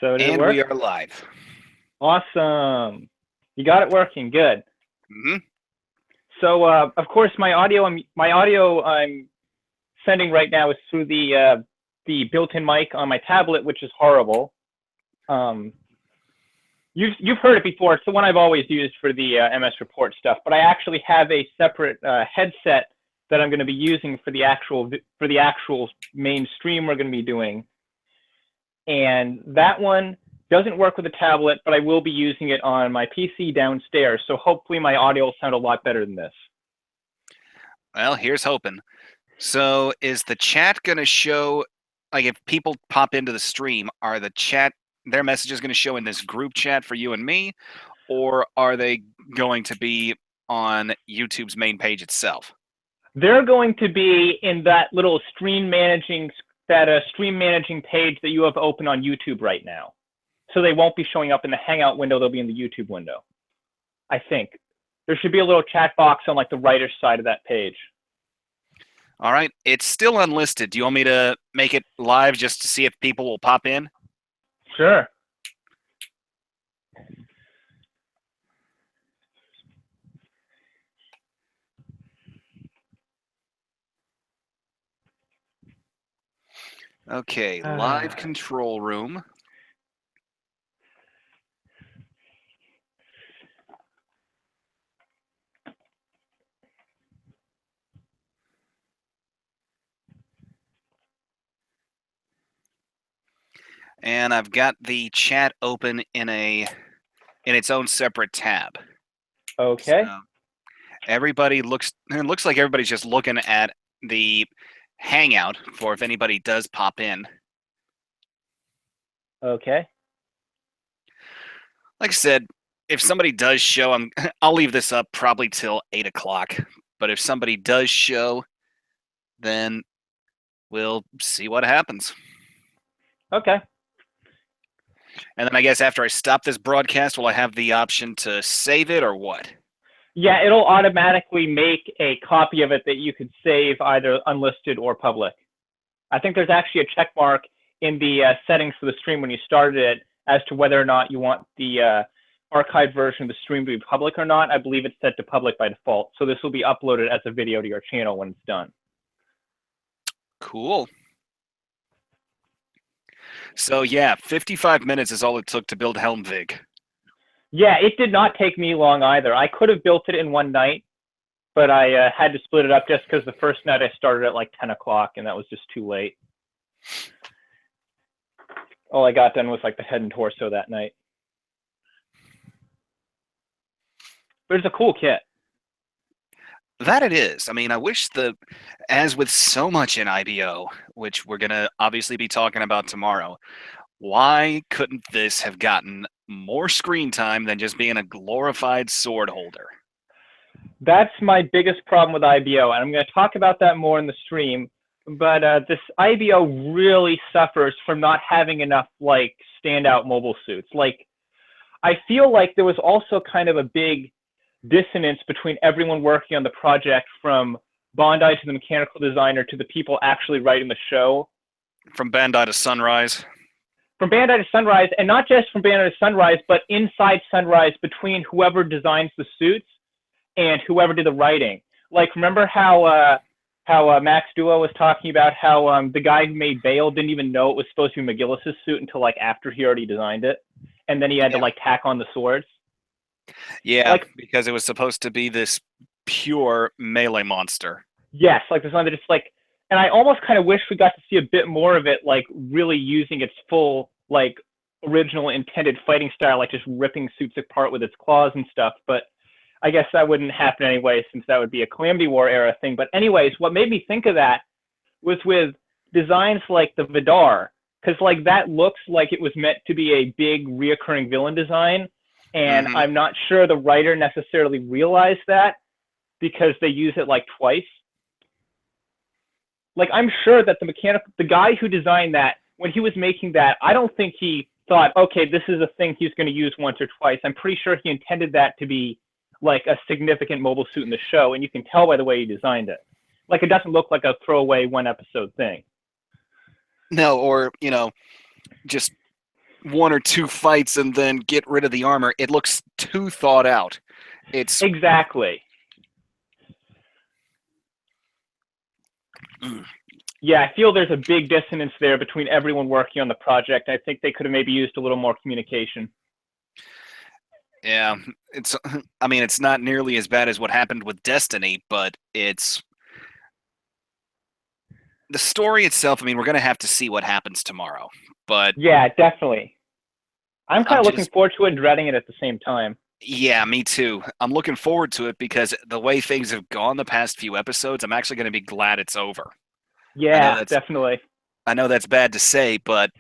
So did it And work? we are live. Awesome. You got it working. Good. hmm So of course my audio I'm sending right now is through the built-in mic on my tablet, which is horrible. Um, you've heard it before. It's the one I've always used for the MS Report stuff. But I actually have a separate headset that I'm going to be using for the actual main stream we're going to be doing, and that one doesn't work with a tablet, but I will be using it on my PC downstairs. So hopefully my audio will sound a lot better than this. Well, here's hoping. So, is the chat going to show, like, if people pop into the stream, are their messages going to show in this group chat for you and me, or are they going to be on YouTube's main page itself? They're going to be in that little stream managing page that you have open on YouTube right now. So they won't be showing up in the Hangout window. They'll be in the YouTube window. I think there should be a little chat box on like the writer's side of that page. All right, it's still unlisted. Do you want me to make it live just to see if people will pop in? Sure. Okay, live control room. And I've got the chat open in its own separate tab. Okay. So it looks like everybody's just looking at the Hangout for if anybody does pop in. Okay. Like I said, if somebody does show, I'll leave this up probably till 8 o'clock. But if somebody does show, then we'll see what happens. Okay. And then I guess after I stop this broadcast, will I have the option to save it or what? Yeah, it'll automatically make a copy of it that you could save either unlisted or public. I think there's actually a check mark in the settings for the stream when you started it as to whether or not you want the archived version of the stream to be public or not. I believe it's set to public by default. So this will be uploaded as a video to your channel when it's done. Cool. So yeah, 55 minutes is all it took to build Helmvig. Yeah, it did not take me long either. I could have built it in one night, but I had to split it up just because the first night I started at like 10 o'clock, and that was just too late. All I got done was like the head and torso that night. But it's a cool kit. That it is. I mean, I wish as with so much in IBO, which we're going to obviously be talking about tomorrow, why couldn't this have gotten more screen time than just being a glorified sword holder? That's my biggest problem with IBO, and I'm going to talk about that more in the stream. But this IBO really suffers from not having enough like standout mobile suits. Like, I feel like there was also kind of a big dissonance between everyone working on the project, from Bondi to the mechanical designer to the people actually writing the show. From Bandai to Sunrise. From Bandai to Sunrise, and not just from Bandai to Sunrise, but inside Sunrise between whoever designs the suits and whoever did the writing. Like, remember how Max Duo was talking about how the guy who made Bale didn't even know it was supposed to be McGillis's suit until like after he already designed it, and then he had to like tack on the swords. Yeah, like, because it was supposed to be this pure melee monster. Yes, like there's another just like, and I almost kind of wish we got to see a bit more of it, like really using its full like original intended fighting style, like just ripping suits apart with its claws and stuff. But I guess that wouldn't happen anyway, since that would be a Calamity War era thing. But anyways, what made me think of that was with designs like the Vidar, because like that looks like it was meant to be a big reoccurring villain design. And I'm not sure the writer necessarily realized that because they use it like twice. Like, I'm sure that the guy who designed that, when he was making that, I don't think he thought, okay, this is a thing he's going to use once or twice. I'm pretty sure he intended that to be like a significant mobile suit in the show, and you can tell by the way he designed it. Like, it doesn't look like a throwaway one episode thing. No, or, just one or two fights and then get rid of the armor. It looks too thought out. It's Exactly. mm, Yeah, I feel there's a big dissonance there between everyone working on the project. I think they could have maybe used a little more communication. yeah. It's I mean, it's not nearly as bad as what happened with Destiny, but it's the story itself. I mean, we're gonna have to see what happens tomorrow. But Yeah, definitely. I'm kind I'm of looking just forward to it and dreading it at the same time. yeah, me too. I'm looking forward to it because the way things have gone the past few episodes, I'm actually going to be glad it's over. I know Yeah, that's definitely. I know that's bad to say, but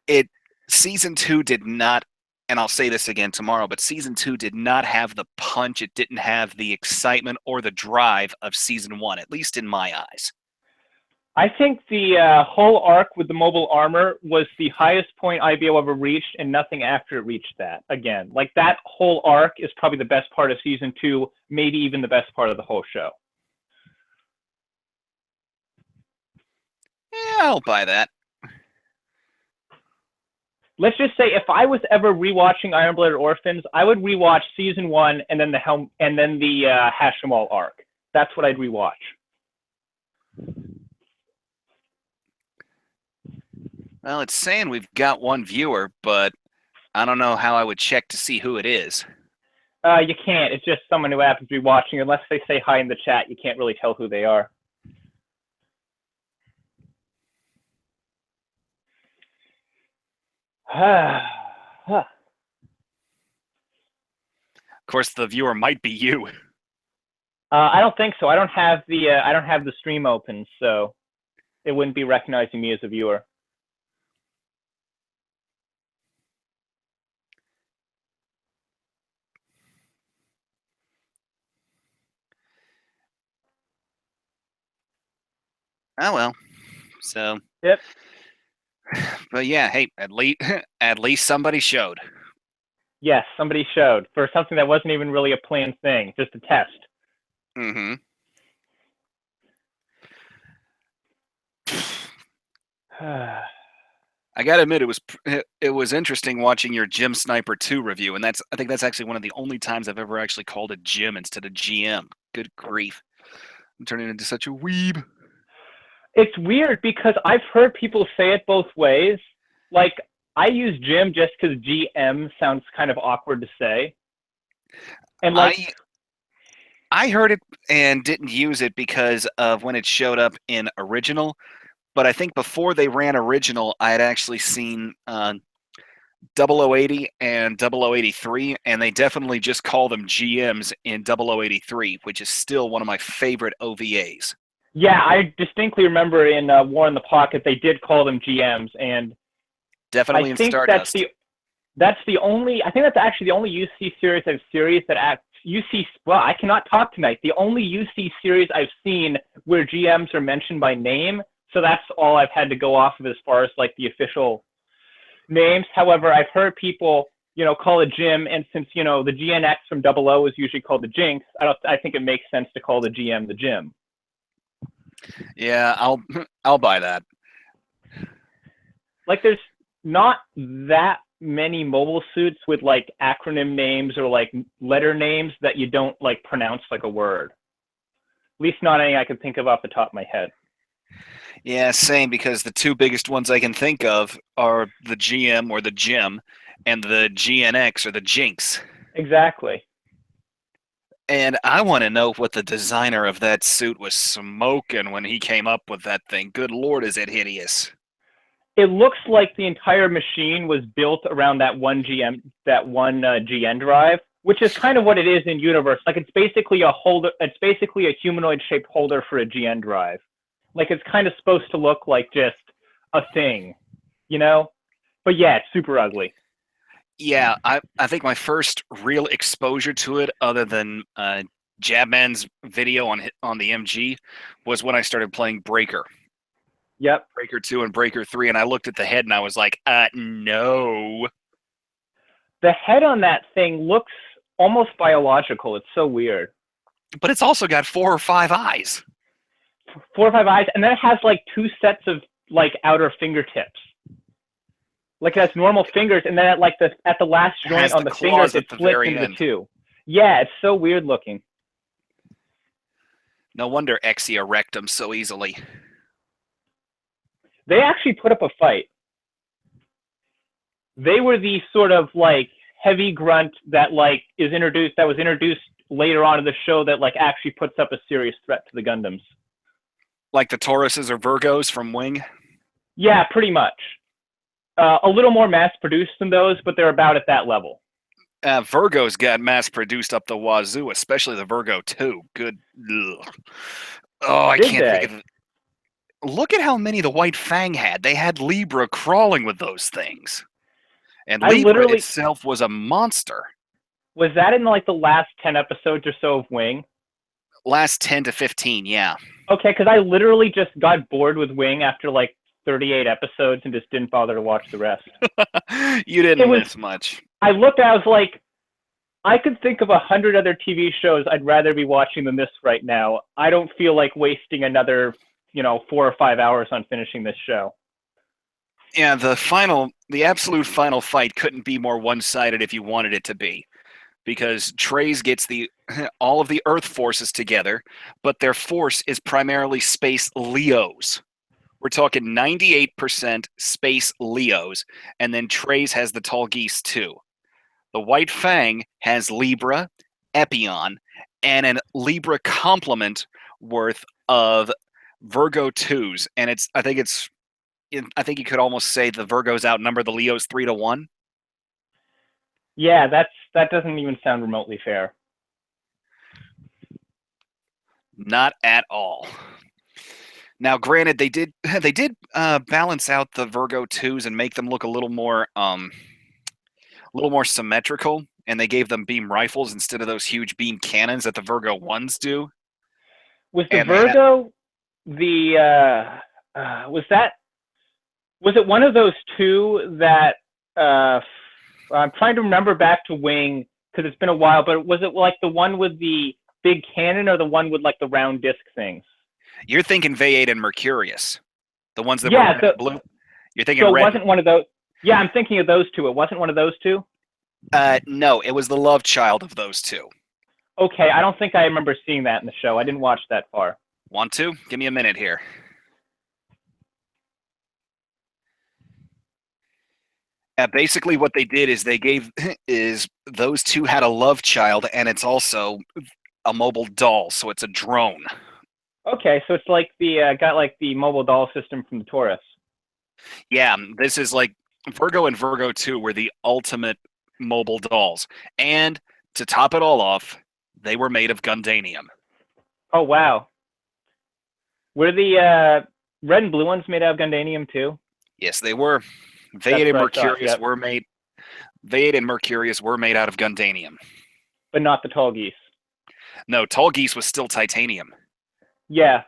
it season 2 did not, and I'll say this again tomorrow, but season 2 did not have the punch. It didn't have the excitement or the drive of season 1, at least in my eyes. I think the whole arc with the mobile armor was the highest point IBO ever reached, and nothing after it reached that again. Like, that whole arc is probably the best part of season 2, maybe even the best part of the whole show. Yeah, I'll buy that. Let's just say if I was ever rewatching Iron Blooded Orphans, I would rewatch season 1 and then the Hashimal arc. That's what I'd rewatch. Well, it's saying we've got one viewer, but I don't know how I would check to see who it is. You can't. It's just someone who happens to be watching. Unless they say hi in the chat, you can't really tell who they are. Of course, the viewer might be you. I don't think so. I don't have the stream open, so it wouldn't be recognizing me as a viewer. Oh well. So, Yep. but yeah, hey, at least somebody showed. Yes, somebody showed for something that wasn't even really a planned thing, just a test. Mm-hmm. I gotta admit, it was interesting watching your Gym Sniper 2 review, and I think that's actually one of the only times I've ever actually called it Gym instead of GM. Good grief, I'm turning into such a weeb. It's weird because I've heard people say it both ways. Like, I use Jim just because GM sounds kind of awkward to say, and like, I heard it and didn't use it because of when it showed up in original. But I think before they ran original, I had actually seen 0080 and 0083, and they definitely just call them GMs in 0083, which is still one of my favorite OVAs. yeah, I distinctly remember in War in the Pocket they did call them GMs, and I Definitely in think Stardust. that's the only. I think that's actually the only UC series that acts UC. Well, I cannot talk tonight. The only UC series I've seen where GMs are mentioned by name. So that's all I've had to go off of as far as like the official names. However, I've heard people, call it Jim, and since the GNX from Double O is usually called the Jinx, I think it makes sense to call the GM the Jim. Yeah, I'll buy that. Like, there's not that many mobile suits with like acronym names or like letter names that you don't like pronounce like a word. At least not any I can think of off the top of my head. Yeah, same, because the two biggest ones I can think of are the GM or the Gym and the GNX or the Jinx. Exactly. And I want to know what the designer of that suit was smoking when he came up with that thing. Good Lord, is it hideous? It looks like the entire machine was built around that one GN drive, which is kind of what it is in universe. Like, it's basically a holder. It's basically a humanoid shaped holder for a GN drive. Like, it's kind of supposed to look like just a thing, you know? But yeah, it's super ugly. Yeah, I think my first real exposure to it, other than Jabman's video on the MG, was when I started playing Breaker. Yep. Breaker 2 and Breaker 3, and I looked at the head and I was like, no. The head on that thing looks almost biological. It's so weird. But it's also got 4 or 5 eyes. 4 or 5 eyes, and then it has like 2 sets of like outer fingertips. Like it has normal fingers, and then at the last It joint has on the the fingers, claws it at the splits very into the end. two. Yeah, it's so weird looking. No wonder Exia wrecked him so easily. They actually put up a fight. They were the sort of like heavy grunt that like is introduced that was introduced later on in the show that like actually puts up a serious threat to the Gundams. Like the Tauruses or Virgos from Wing? Yeah, pretty much. A little more mass produced than those, but they're about at that level. Virgos got mass produced up the wazoo, especially the Virgo 2. Good. Ugh. Oh, I Did can't think they? of it. Look at how many the White Fang had. They had Libra crawling with those things. And I Libra literally itself was a monster. was that in like the last 10 episodes or so of Wing. Last 10 to 15, yeah. Okay, because I literally just got bored with Wing after like 38 episodes and just didn't bother to watch the rest. You didn't miss much. I looked, I was like, I could think of 100 other TV shows I'd rather be watching than this right now. I don't feel like wasting another, 4 or 5 hours on finishing this show. Yeah, the absolute final fight couldn't be more one-sided if you wanted it to be. Because Treize gets all of the Earth forces together, but their force is primarily space Leos. We're talking 98% space Leos, and then Treize has the Tall Geese too. The White Fang has Libra, Epion, and an Libra complement worth of Virgo 2s, and I think you could almost say the Virgos outnumber the Leos 3-1. Yeah, that doesn't even sound remotely fair. Not at all. Now, granted, they did balance out the Virgo 2s and make them look a little more symmetrical, and they gave them beam rifles instead of those huge beam cannons that the Virgo 1s do. Was the And Virgo was it one of those two that I'm trying to remember back to Wing because it's been a while, but was it like the one with the big cannon or the one with like the round disc things? You're thinking V8 and Mercurius, the ones that were red and blue. You're thinking so it red. wasn't one of those. Yeah, I'm thinking of those two. It wasn't one of those two. No, it was the love child of those two. Okay, I don't think I remember seeing that in the show. I didn't watch that far. Want to? Give me a minute here. Basically, what they did is those two had a love child, and it's also a mobile doll, so it's a drone. Okay, so it's like got like the mobile doll system from the Taurus. Yeah, this is like Virgo and Virgo 2 were the ultimate mobile dolls. And to top it all off, they were made of Gundanium. Oh, wow. Were the red and blue ones made out of Gundanium too? Yes, they were. V8 and Mercurius yep. were made. V8 and Mercurius were made out of Gundanium. But not the Tall Geese. No, Tall Geese was still titanium. Yeah.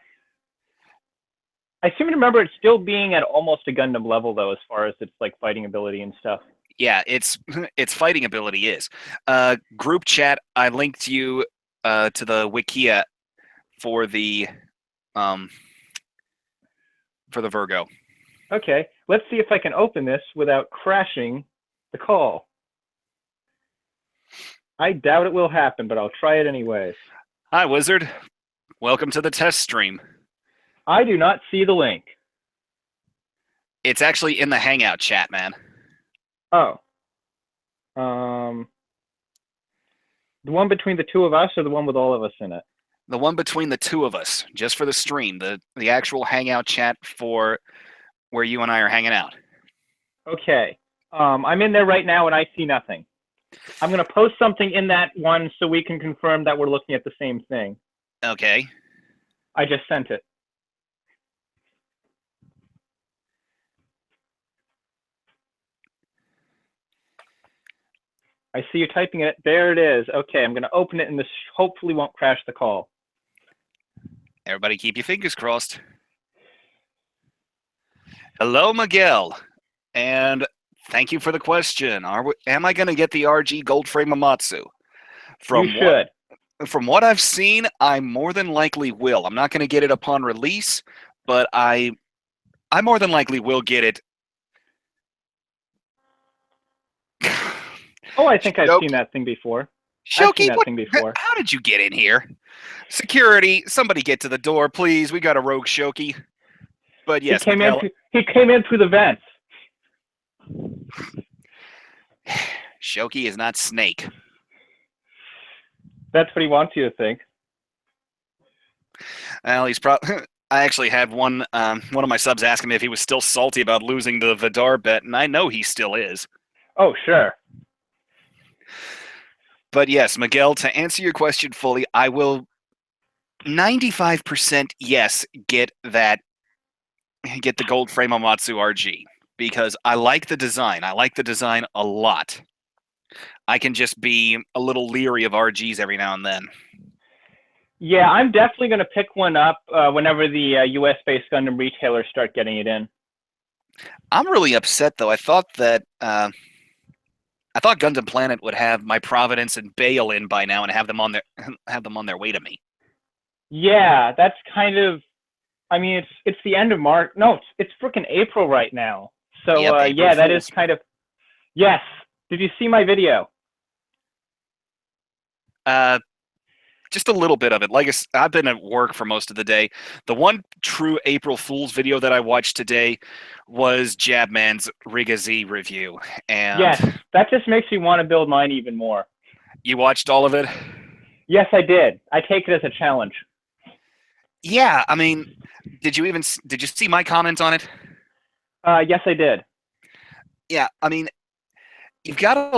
I seem to remember it still being at almost a Gundam level, though, as far as its like fighting ability and stuff. Yeah, its fighting ability is. Group chat, I linked you to the Wikia for the Virgo. Okay, let's see if I can open this without crashing the call. I doubt it will happen, but I'll try it anyways. Hi, Wizard. Welcome to the test stream. I do not see the link. It's actually in the Hangout chat, man. Oh. The one between the two of us or the one with all of us in it? The one between the two of us, just for the stream. The actual Hangout chat for where you and I are hanging out. Okay. I'm in there right now and I see nothing. I'm going to post something in that one so we can confirm that we're looking at the same thing. Okay. I just sent it. I see you typing it. There it is. Okay, I'm going to open it and this hopefully won't crash the call. Everybody keep your fingers crossed. Hello, Miguel. And thank you for the question. Am I going to get the RG Gold Frame Amatsu? You should. From what I've seen, I more than likely will. I'm not going to get it upon release, but I more than likely will get it Oh, I think I've seen Shoki, that thing before. I've seen Shoki, that what? thing before. How did you get in here? Security, somebody get to the door, please. We got a rogue Shoki. But He yes, came in. Miguel, He came in through the vents. Shoki is not Snake. That's what he wants you to think. Well, he's probably. I actually had one of my subs asking me if he was still salty about losing the Vidar bet, and I know he still is. Oh, sure. But yes, Miguel, to answer your question fully, I will 95% yes get the gold frame Amatsu RG because I like the design. I like the design a lot. I can just be a little leery of RGs every now and then. Yeah, I'm definitely going to pick one up whenever the US-based Gundam retailers start getting it in. I'm really upset though. I thought Gundam Planet would have my Providence and Bale in by now and have them on their way to me. Yeah, that's kind of. I mean, it's the end of March. No, it's freaking April right now. So Yep, April yeah, that is Fools. kind of. Yes. Did you see my video? Just a little bit of it. Like I've been at work for most of the day. The one true April Fool's video that I watched today was Jabman's Riga Z review. And Yes, that just makes me want to build mine even more. You watched all of it? Yes, I did. I take it as a challenge. Yeah, I mean, did you see my comment on it? Yes, I did. Yeah, I mean, you've got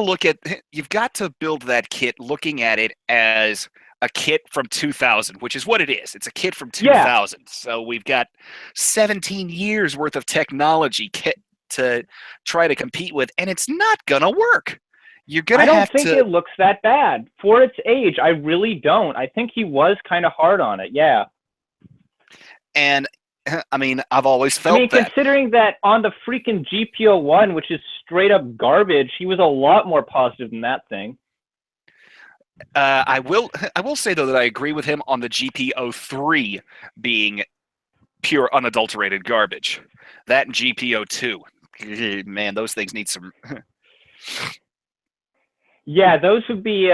to build that kit looking at it as a kit from 2000, which is what it is. It's a kit from 2000. Yeah. So we've got 17 years worth of technology kit to try to compete with, and it's not gonna work. You're gonna I don't think it looks that bad for its age. I really don't. I think he was kind of hard on it. Yeah. And I mean, I've always felt that. Considering that on the freaking GPO1, which is straight up garbage, he was a lot more positive than that thing. I will say though that I agree with him on the GPO3 being pure unadulterated garbage. That and GPO2, man, those things need some. Yeah, those would be.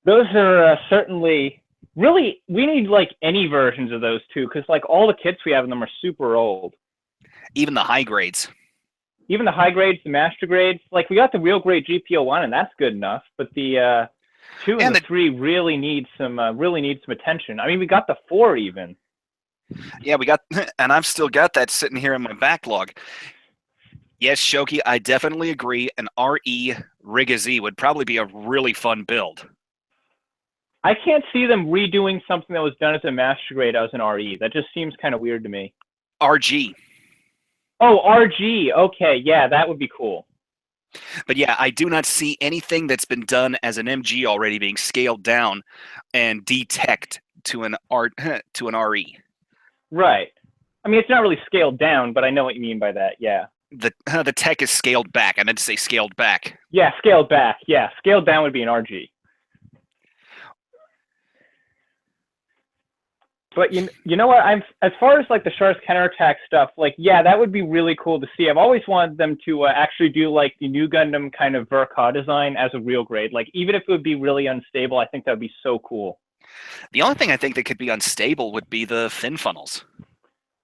Those are certainly really. We need like any versions of those too, because like all the kits we have in them are super old. Even the high grades. Even the high grades, the master grades. Like we got the real grade GPO1, and that's good enough. But the 2 and the 3 really need some attention. I mean, we got the 4 even. Yeah, we got, and I've still got that sitting here in my backlog. Yes, Shoki, I definitely agree. An RE Riga Z would probably be a really fun build. I can't see them redoing something that was done as a master grade as an RE. That just seems kind of weird to me. RG. Oh, RG. Okay, yeah, that would be cool. But yeah, I do not see anything that's been done as an MG already being scaled down and detect to an RE. Right. I mean, it's not really scaled down, but I know what you mean by that. Yeah. The tech is scaled back. I meant to say scaled back. Yeah, scaled back. Yeah, scaled down would be an RG. But you know what? As far as like the Char's counterattack stuff, like yeah, that would be really cool to see. I've always wanted them to actually do like the new Gundam kind of Verka design as a real grade. Like even if it would be really unstable, I think that would be so cool. The only thing I think that could be unstable would be the fin funnels.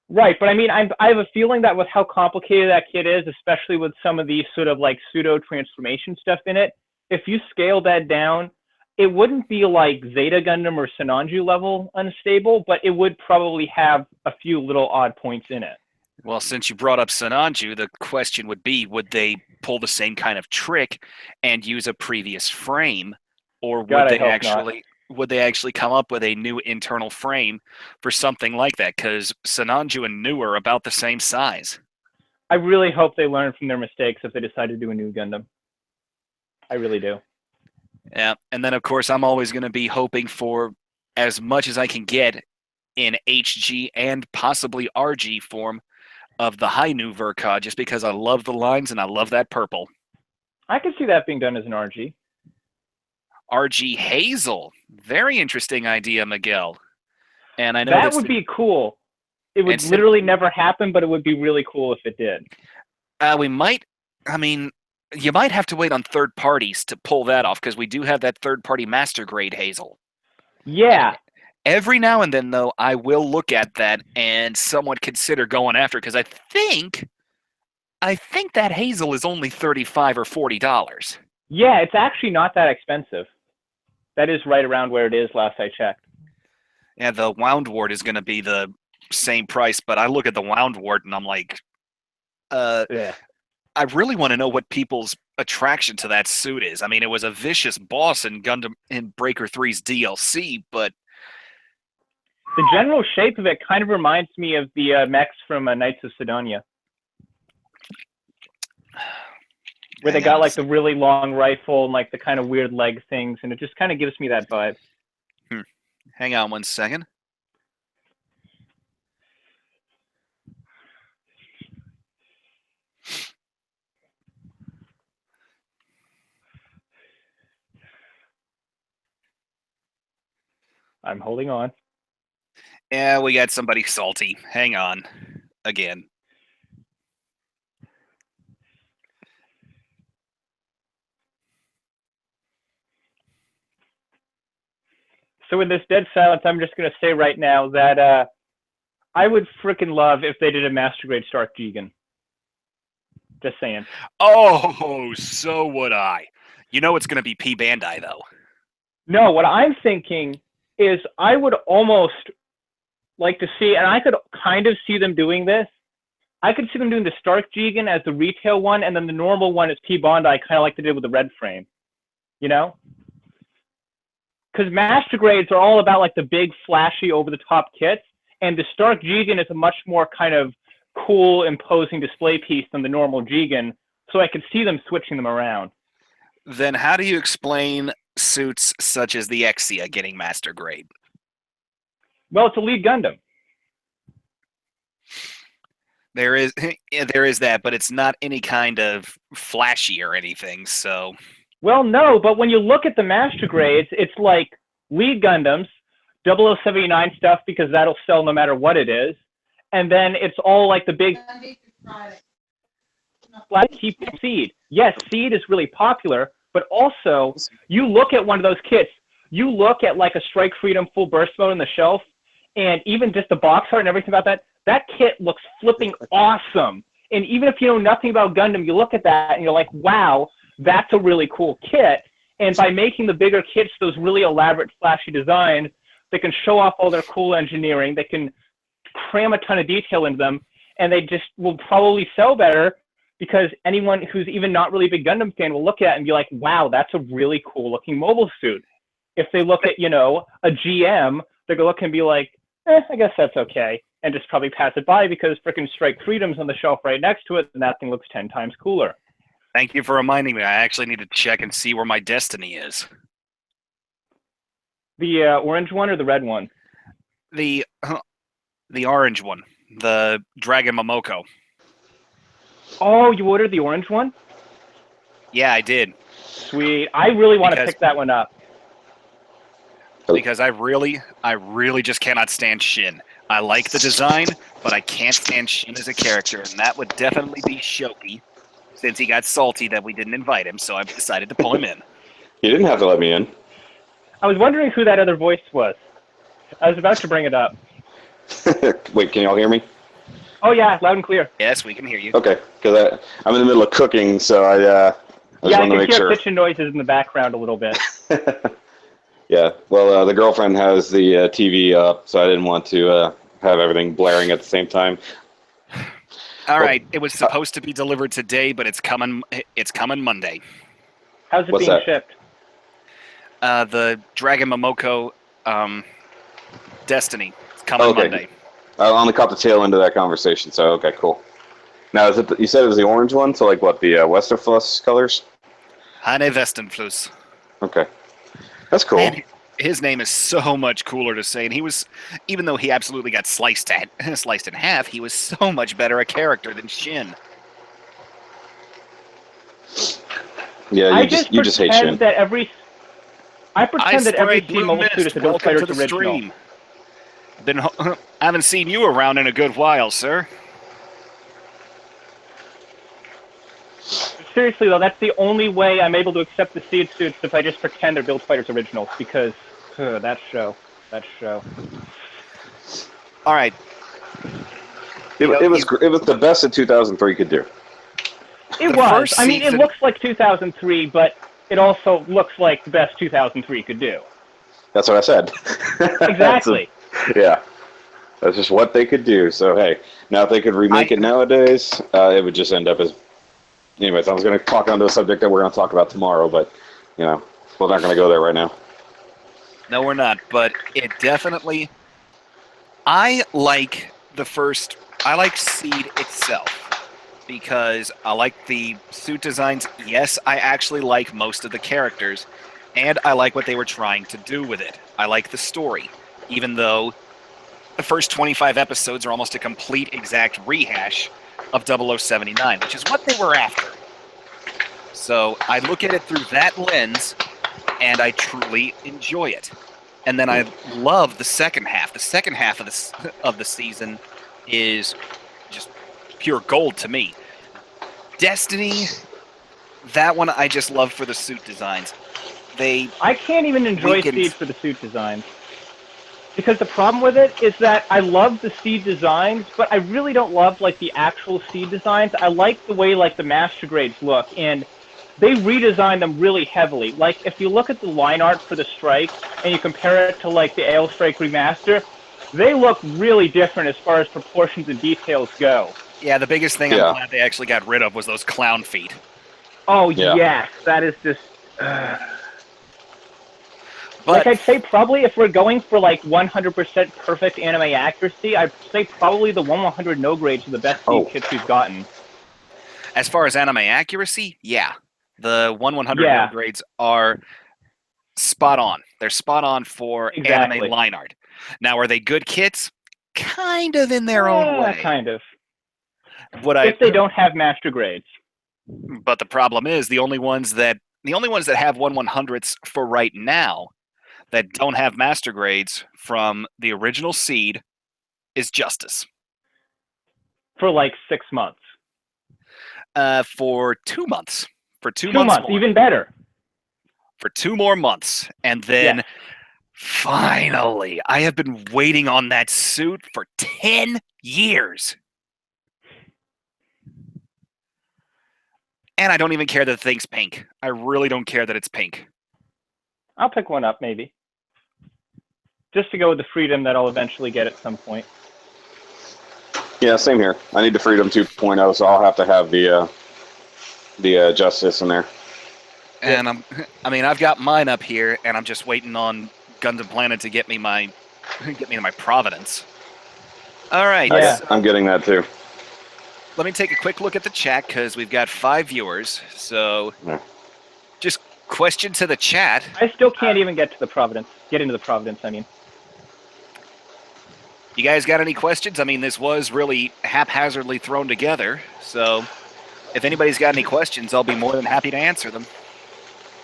Right, but I mean, I have a feeling that with how complicated that kit is, especially with some of these sort of like pseudo transformation stuff in it, if you scale that down, it wouldn't be like Zeta Gundam or Sinanju level unstable, but it would probably have a few little odd points in it. Well, since you brought up Sinanju, the question would be, would they pull the same kind of trick and use a previous frame, or would they actually come up with a new internal frame for something like that? Because Sinanju and Nu are about the same size. I really hope they learn from their mistakes if they decide to do a new Gundam. I really do. Yeah, and then of course I'm always going to be hoping for as much as I can get in HG and possibly RG form of the high new Verka, just because I love the lines and I love that purple. I could see that being done as an RG. RG Hazel, very interesting idea, Miguel. And I know that would be cool. It would literally never happen, but it would be really cool if it did. We might. I mean, You might have to wait on third parties to pull that off because we do have that third party master grade Hazel. Yeah. Every now and then, though, I will look at that and somewhat consider going after it because I think that Hazel is only $35 or $40. Yeah, it's actually not that expensive. That is right around where it is last I checked. Yeah, the Wound Ward is going to be the same price, but I look at the Wound Ward and I'm like, Yeah. I really want to know what people's attraction to that suit is. I mean, it was a vicious boss in Gundam in Breaker 3's DLC, but The general shape of it kind of reminds me of the mechs from Knights of Sidonia, where they got like the really long rifle and like the kind of weird leg things, and it just kind of gives me that vibe. Hang on one second. I'm holding on. Yeah, we got somebody salty. Hang on. Again. So in this dead silence, I'm just going to say right now that I would freaking love if they did a Master Grade Stark Jigen. Just saying. Oh, so would I. You know it's going to be P. Bandai, though. No, what I'm thinking is I would almost like to see, and I could kind of see them doing this. I could see them doing the Stark Jigen as the retail one, and then the normal one is P. Bandai, kind of like they did with the Red Frame. You know? Because Master Grades are all about like the big, flashy, over-the-top kits, and the Stark Jigen is a much more kind of cool, imposing display piece than the normal Jigen, so I could see them switching them around. Then how do you explain suits such as the Exia getting Master Grade? Well, it's a lead Gundam. There is that, but it's not any kind of flashy or anything, so... Well, no, but when you look at the Master Grades, it's like lead Gundams, 0079 stuff because that'll sell no matter what it is, and then it's all like the big keep Seed. Yes, Seed is really popular, but also you look at one of those kits, you look at like a Strike Freedom full burst mode on the shelf, and even just the box art and everything about that, that kit looks flipping awesome. And even if you know nothing about Gundam, you look at that and you're like, wow, that's a really cool kit. And by making the bigger kits those really elaborate, flashy designs, they can show off all their cool engineering, they can cram a ton of detail into them, and they just will probably sell better because anyone who's even not really a big Gundam fan will look at it and be like, wow, that's a really cool looking mobile suit. If they look at, you know, a GM, they're going to look and be like, I guess that's okay, and just probably pass it by because frickin' Strike Freedom's on the shelf right next to it, and that thing looks 10 times cooler. Thank you for reminding me. I actually need to check and see where my Destiny is. The orange one or the red one? The orange one. The Dragon Momoko. Oh, you ordered the orange one? Yeah, I did. Sweet. I really want to pick that one up. Because I really just cannot stand Shin. I like the design, but I can't stand Shin as a character, and that would definitely be Shoki, since he got salty that we didn't invite him, so I've decided to pull him in. You didn't have to let me in. I was wondering who that other voice was. I was about to bring it up. Wait, can y'all hear me? Oh yeah, loud and clear. Yes, we can hear you. Okay, because I'm in the middle of cooking, so I just want to make sure. I can hear kitchen noises in the background a little bit. Yeah, well, the girlfriend has the TV up, so I didn't want to have everything blaring at the same time. All right, it was supposed to be delivered today, but it's coming Monday. How's it being shipped? The Dragon Momoko Destiny. It's coming Monday. I only caught the tail end of that conversation, so okay, cool. Now, is it you said it was the orange one, so like what, the Westerfluss colors? Hane Westenfluss. Okay. That's cool. Man, his name is so much cooler to say, and he was, even though he absolutely got sliced in half, he was so much better a character than Shin. Yeah, you just hate Shin. I pretend that every Steam mobile suit is a Ghost Fighter's original. I haven't seen you around in a good while, sir. seriously though, that's the only way I'm able to accept the Seed suits if I just pretend they're Build Fighters originals, because that show. All right. It was the best that 2003 could do. It The was. first I mean, it season- looks like 2003, but it also looks like the best 2003 could do. That's what I said. Exactly. Yeah. That's just what they could do. So, hey, now if they could remake it nowadays, it would just end up as... Anyways, I was going to talk onto a subject that we're going to talk about tomorrow, but, we're not going to go there right now. No, we're not, but it definitely... I like Seed itself, because I like the suit designs. Yes, I actually like most of the characters, and I like what they were trying to do with it. I like the story, even though the first 25 episodes are almost a complete exact rehash of 0079, which is what they were after. So I look at it through that lens, and I truly enjoy it. And then I love the second half. The second half of the season is just pure gold to me. Destiny, that one I just love for the suit designs. I can't even enjoy weakened- Seed for the suit designs. Because the problem with it is that I love the Seed designs, but I really don't love, like, the actual Seed designs. I like the way, like, the Master Grades look, and they redesigned them really heavily. Like, if you look at the line art for the Strike, and you compare it to, like, the Ale Strike Remaster, they look really different as far as proportions and details go. Yeah, the biggest thing I'm glad they actually got rid of was those clown feet. Oh, Yeah. yes, that is just... But Like, I'd say probably if we're going for, like, 100% perfect anime accuracy, I'd say probably the 1/100 no grades are the best Seed kits we've gotten. as far as anime accuracy, yeah. The 1/100 Yeah. no grades are spot on. They're spot on for Exactly. anime line art. Now, are they good kits? Kind of in their own way. Kind of. What If they don't have Master Grades. But the problem is the only ones that have 1/100ths for right now that don't have master grades from the original Seed is Justice. For, like, 6 months. For 2 months. For 2 2 months months, more. even better. For 2 more months. And then finally, I have been waiting on that suit for 10 years. And I don't even care that the thing's pink. I really don't care that it's pink. I'll pick one up, maybe. Just to go with the freedom that I'll eventually get at some point. Yeah, same here. I need the Freedom 2.0, so I'll have to have the Justice in there. And I've got mine up here, and I'm just waiting on Gundam Planet to get me my Providence. All right. Yeah. I'm getting that too. Let me take a quick look at the chat because we've got 5 viewers. So, just question to the chat. I still can't even get to the Providence. Get into the Providence, I mean. You guys got any questions? I mean, this was really haphazardly thrown together. So, if anybody's got any questions, I'll be more than happy to answer them.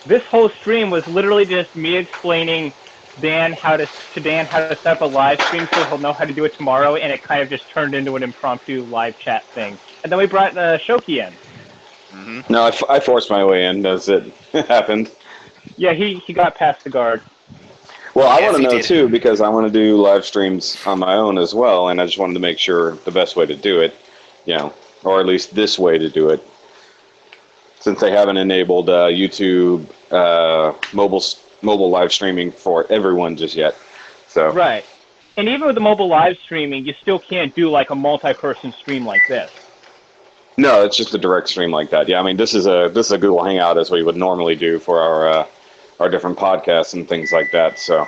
This whole stream was literally just me explaining Dan how to set up a live stream so he'll know how to do it tomorrow, and it kind of just turned into an impromptu live chat thing. And then we brought Shoki in. Mm-hmm. No, I forced my way in as it happened. Yeah, he got past the guard. Well, I Yes, want to he know did. too, because I want to do live streams on my own as well, and I just wanted to make sure the best way to do it, or at least this way to do it, since they haven't enabled YouTube mobile live streaming for everyone just yet. So Right. And even with the mobile live streaming, you still can't do like a multi-person stream like this. no, it's just a direct stream like that. Yeah, I mean this is a Google Hangout as we would normally do for our different podcasts and things like that. So,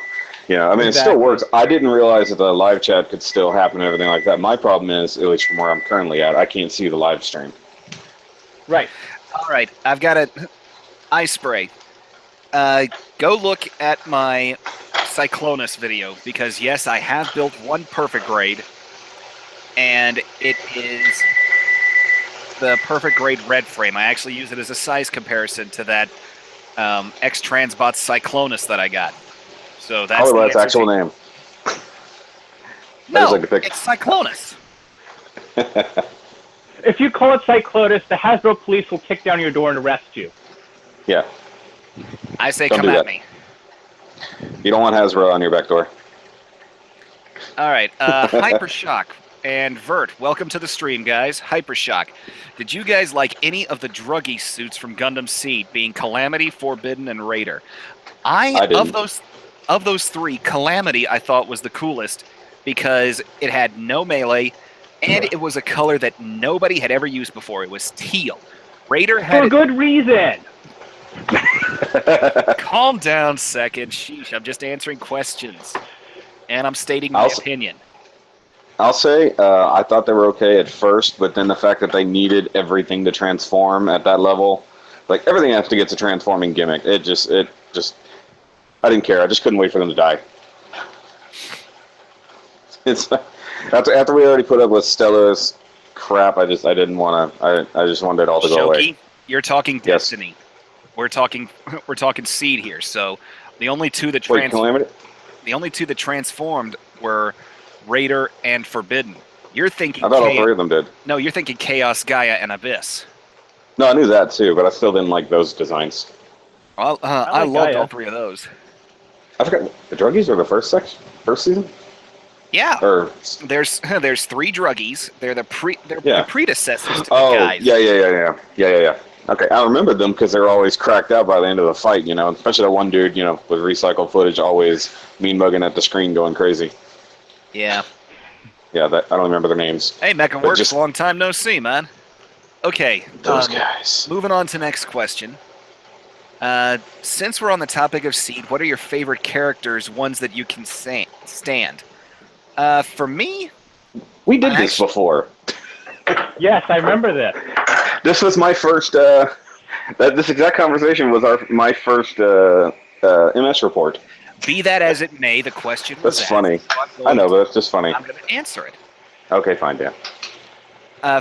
it still works. I didn't realize that the live chat could still happen and everything like that. My problem is, at least from where I'm currently at, I can't see the live stream. Right. All right, I've got an eye spray. Go look at my Cyclonus video, because yes, I have built one perfect grade, and it is the perfect grade red frame. I actually use it as a size comparison to that X-Transbot Cyclonus that I got. So that's That's its actual name. No, like a pic- it's Cyclonus. if you call it Cyclonus, the Hasbro police will kick down your door and arrest you. Yeah. I say Don't come do at that. me. You don't want Hasbro on your back door. All right, Hypershock and Vert, welcome to the stream, guys. Hypershock, did you guys like any of the druggy suits from Gundam Seed, being Calamity, Forbidden, and Raider? I didn't. Of those three, Calamity I thought was the coolest because it had no melee, and it was a color that nobody had ever used before. It was teal. Raider had For good reason. Calm down, second. Sheesh, I'm just answering questions, and I'm stating my opinion. I'll say I thought they were okay at first, but then the fact that they needed everything to transform at that level, like everything has to get to transforming gimmick. It just, I didn't care. I just couldn't wait for them to die. It's after we already put up with Stella's crap. I didn't want to. I just wanted it all to go away. You're talking Destiny. Yes. We're talking Seed here. So the only two that transformed were Raider and Forbidden. You're thinking. I thought all three of them did. No, you're thinking Chaos, Gaia, and Abyss. No, I knew that too, but I still didn't like those designs. Well, I loved all three of those. I forgot the druggies were the first season. Yeah. Or there's three druggies. They're the predecessors to the guys. Yeah. Okay, I remember them because they were always cracked out by the end of the fight. You know, especially that one dude. You know, with recycled footage, always mean mugging at the screen, going crazy. Yeah. Yeah, I don't remember their names. Hey, Mecha Works, long time no see, man. Okay. Those guys. Moving on to next question. Since we're on the topic of Seed, what are your favorite characters, ones that you can stand? For me... We did this before. Yes, I remember this. This was my first... this exact conversation was my first MS report. Be that as it may, the question was That's funny. I know, but it's just funny. I'm going to answer it. Okay, fine, Dan.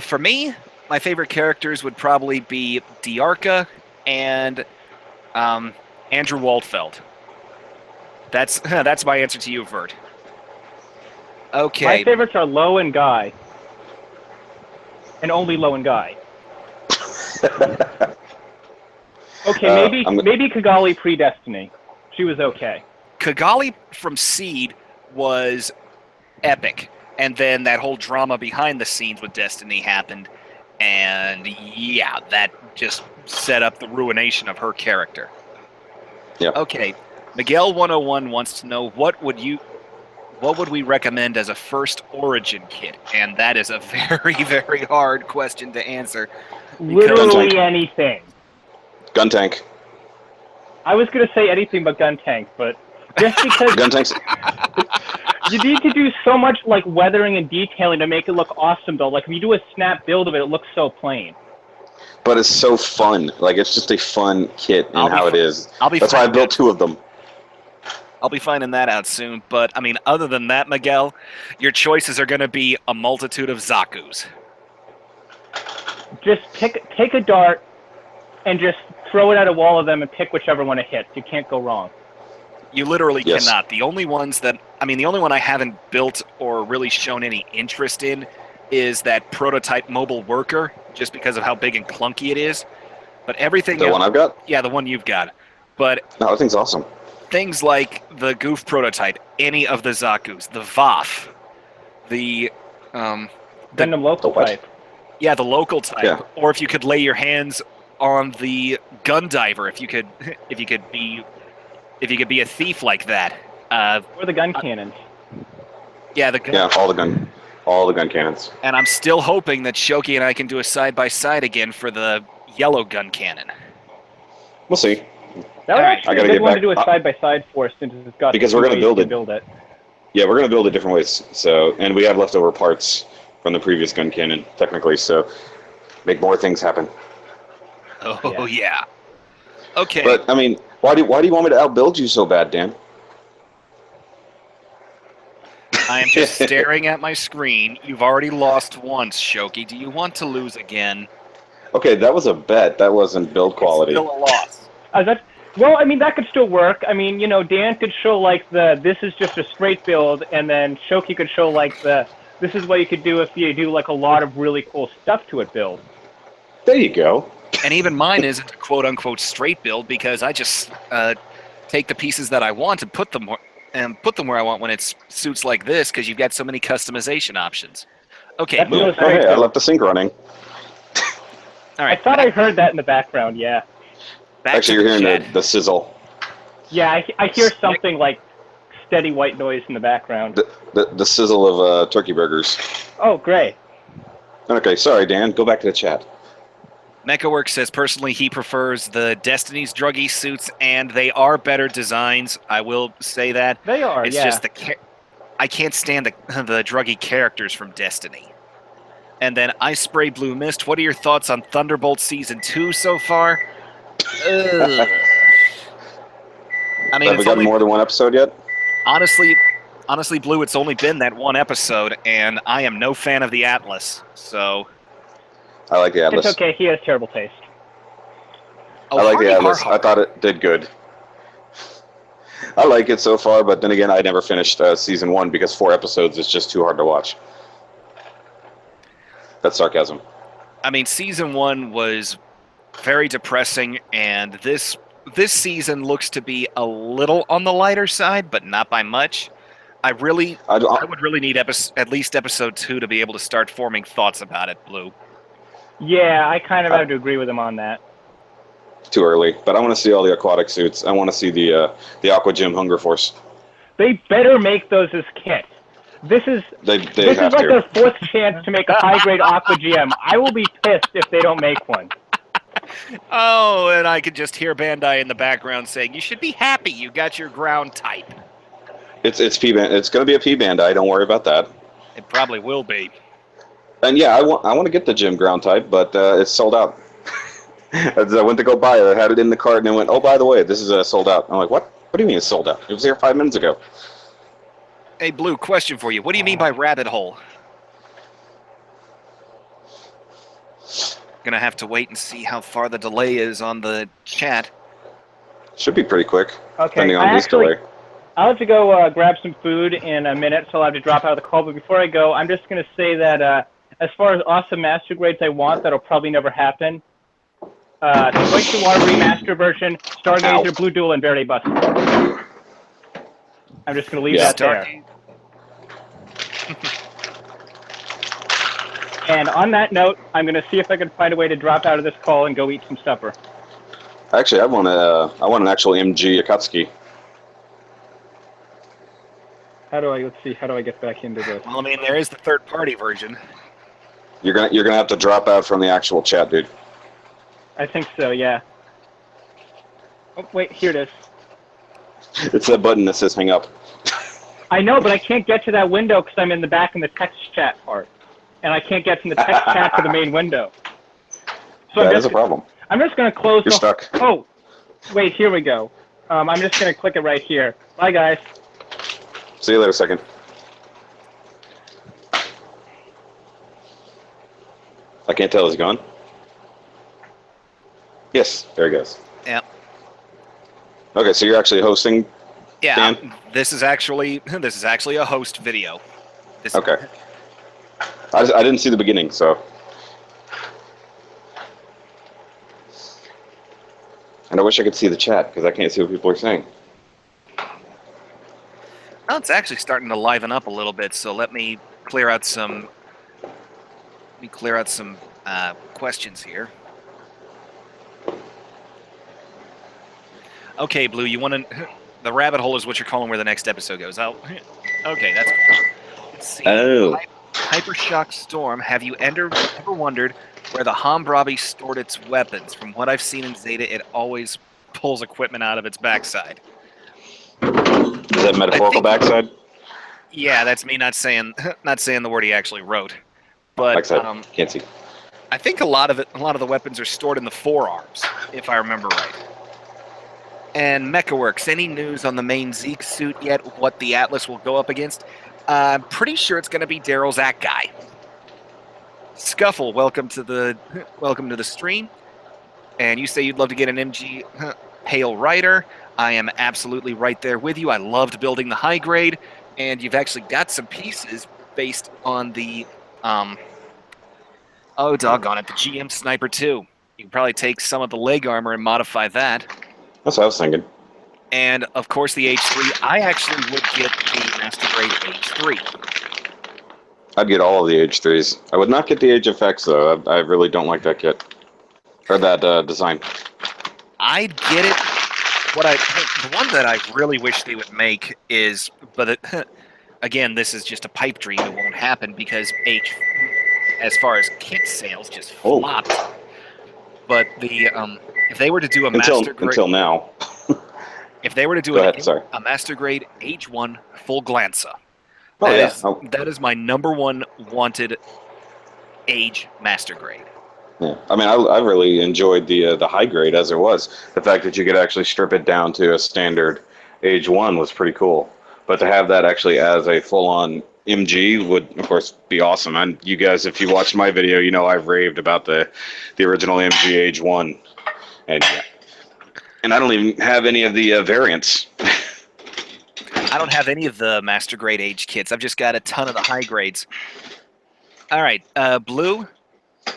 For me, my favorite characters would probably be Diarca and Andrew Waldfeld. That's my answer to you, Vert. Okay. My favorites are Low and Guy. And only Low and Guy. Okay, maybe Kigali pre-Destiny. She was okay. Kigali from Seed was epic. And then that whole drama behind the scenes with Destiny happened. And yeah, that just set up the ruination of her character. Yeah. Okay, Miguel 101 wants to know what would we recommend as a first Origin kit? And that is a very, very hard question to answer. Literally anything. Gun tank. I was going to say anything but gun tank, but just because gun tanks. You need to do so much like weathering and detailing to make it look awesome, though. Like if you do a snap build of it, it looks so plain. But it's so fun. Like it's just a fun kit and how it is. That's why I built two of them. I'll be finding that out soon. But I mean, other than that, Miguel, your choices are going to be a multitude of Zakus. Just take a dart and just throw it at a wall of them and pick whichever one it hits. You can't go wrong. You literally cannot. The only one I haven't built or really shown any interest in is that prototype mobile worker, just because of how big and clunky it is. But everything The one I've got? Yeah, the one you've got. But no, that thing's awesome. Things like the Goof prototype, any of the Zakus, the VOF, the Gundam local type. Yeah, the local type. Yeah. Or if you could lay your hands on the gun diver, if you could be a thief like that. Or the gun cannons. Yeah, all the gun cannons. And I'm still hoping that Shoki and I can do a side-by-side again for the yellow gun cannon. We'll see. That would actually be a good one to do a side-by-side for since it's got because we're going to build it. Yeah, we're going to build it different ways. So, and we have leftover parts from the previous gun cannon, technically. So, make more things happen. Oh yeah. Okay. But I mean, why do you want me to outbuild you so bad, Dan? I am just staring at my screen. You've already lost once, Shoki. Do you want to lose again? Okay, that was a bet. That wasn't build quality. It's still a loss. Well, I mean, that could still work. I mean, Dan could show, like, this is just a straight build, and then Shoki could show, like, the this is what you could do if you do like a lot of really cool stuff to it build. There you go. And even mine isn't a quote-unquote straight build because I just take the pieces that I want and put them where I want when it's suits like this because you've got so many customization options. Okay, That's move. Oh, hey, I left the sink running. All right, I thought I heard that in the background, yeah. Actually, you're hearing the sizzle. Yeah, I hear something like steady white noise in the background. The sizzle of turkey burgers. Oh, great. Okay, sorry, Dan. Go back to the chat. MechaWorks says personally he prefers the Destiny's Druggy suits, and they are better designs. I will say that. They are, It's just I can't stand the Druggy characters from Destiny. And then I Spray Blue Mist. What are your thoughts on Thunderbolt Season 2 so far? Ugh. I mean, Have we gotten more than one episode yet? Honestly, Blue, it's only been that one episode, and I am no fan of the Atlas. So I like the Atlas. It's okay. He has terrible taste. Oh, I like Hardy the Atlas. Har Har. I thought it did good. I like it so far, but then again, I never finished season 1 because 4 episodes is just too hard to watch. That's sarcasm. I mean, season 1 was very depressing, and this season looks to be a little on the lighter side, but not by much. I would really need at least episode 2 to be able to start forming thoughts about it, Blue. Yeah, I kind of have to agree with him on that. Too early, but I want to see all the aquatic suits. I want to see the Aqua Gym Hunger Force. They better make those as kits. This is like their 4th chance to make a high-grade Aqua Gem. I will be pissed if they don't make one. Oh, and I could just hear Bandai in the background saying, "You should be happy you got your ground type." It's P-Band. It's going to be a P-Bandai. Don't worry about that. It probably will be. And yeah, I want to get the gym ground type, but it's sold out. As I went to go buy it, I had it in the cart, and it went, "Oh, by the way, this is sold out." I'm like, "What? What do you mean it's sold out? It was here 5 minutes ago." Hey, Blue, question for you. What do you mean by rabbit hole? Gonna have to wait and see how far the delay is on the chat. Should be pretty quick, Okay, depending on this delay. I'll have to go grab some food in a minute, so I'll have to drop out of the call. But before I go, I'm just going to say that as far as awesome master grades I want, that'll probably never happen. Toy Water Remaster version, Stargazer, Blue Duel, and Verde Buster. I'm just going to leave that there. And on that note, I'm going to see if I can find a way to drop out of this call and go eat some supper. Actually, I want an actual MG Akatsuki. Let's see, how do I get back into this? Well, I mean, there is the third-party version. You're gonna have to drop out from the actual chat, dude. I think so, yeah. Oh, wait, here it is. It's that button that says hang up. I know, but I can't get to that window because I'm in the back in the text chat part. And I can't get from the text chat to the main window. So that is a problem. I'm just going to close You're stuck. Oh, wait, here we go. I'm just going to click it right here. Bye, guys. See you later, second. I can't tell. Is he gone? Yes, there he goes. Yeah. Okay, so you're actually hosting. Yeah. Dan? This is actually a host video. Okay. I didn't see the beginning, so. And I wish I could see the chat because I can't see what people are saying. Well, it's actually starting to liven up a little bit, so let me clear out some questions here. Okay, Blue, you want to... The rabbit hole is what you're calling where the next episode goes. Okay, that's cool. Let's see. Oh. Hypershock Storm, have you ever wondered where the Hammurabi stored its weapons? From what I've seen in Zeta, it always pulls equipment out of its backside. Is that metaphorical backside? Yeah, that's me not saying the word he actually wrote. But backside. Can't see. I think a lot of the weapons are stored in the forearms, if I remember right. And MechaWorks, any news on the main Zeke suit yet? What the Atlas will go up against? I'm pretty sure it's going to be Daryl's Zach guy. Scuffle, welcome to the stream. And you say you'd love to get an MG Pale Rider. I am absolutely right there with you. I loved building the high grade, and you've actually got some pieces based on the oh doggone it, the GM Sniper 2. You can probably take some of the leg armor and modify that. That's what I was thinking. And of course the H3. I actually would get the Master Grade H3. I'd get all of the H3s. I would not get the Age Effects though. I really don't like that kit or that design. I'd get it. The one that I really wish they would make is, but again, this is just a pipe dream. It won't happen because as far as kit sales, just flopped. But the if they were to do a Master Grade until now, if they were to do a Master Grade H1 full Glancer, that is my #1 wanted Age Master Grade. Yeah, I mean, I really enjoyed the high grade as it was. The fact that you could actually strip it down to a standard Age 1 was pretty cool. But to have that actually as a full-on MG would, of course, be awesome. And you guys, if you watched my video, you know I've raved about the original MG Age 1. And I don't even have any of the variants. I don't have any of the Master Grade Age kits. I've just got a ton of the high grades. All right, Blue,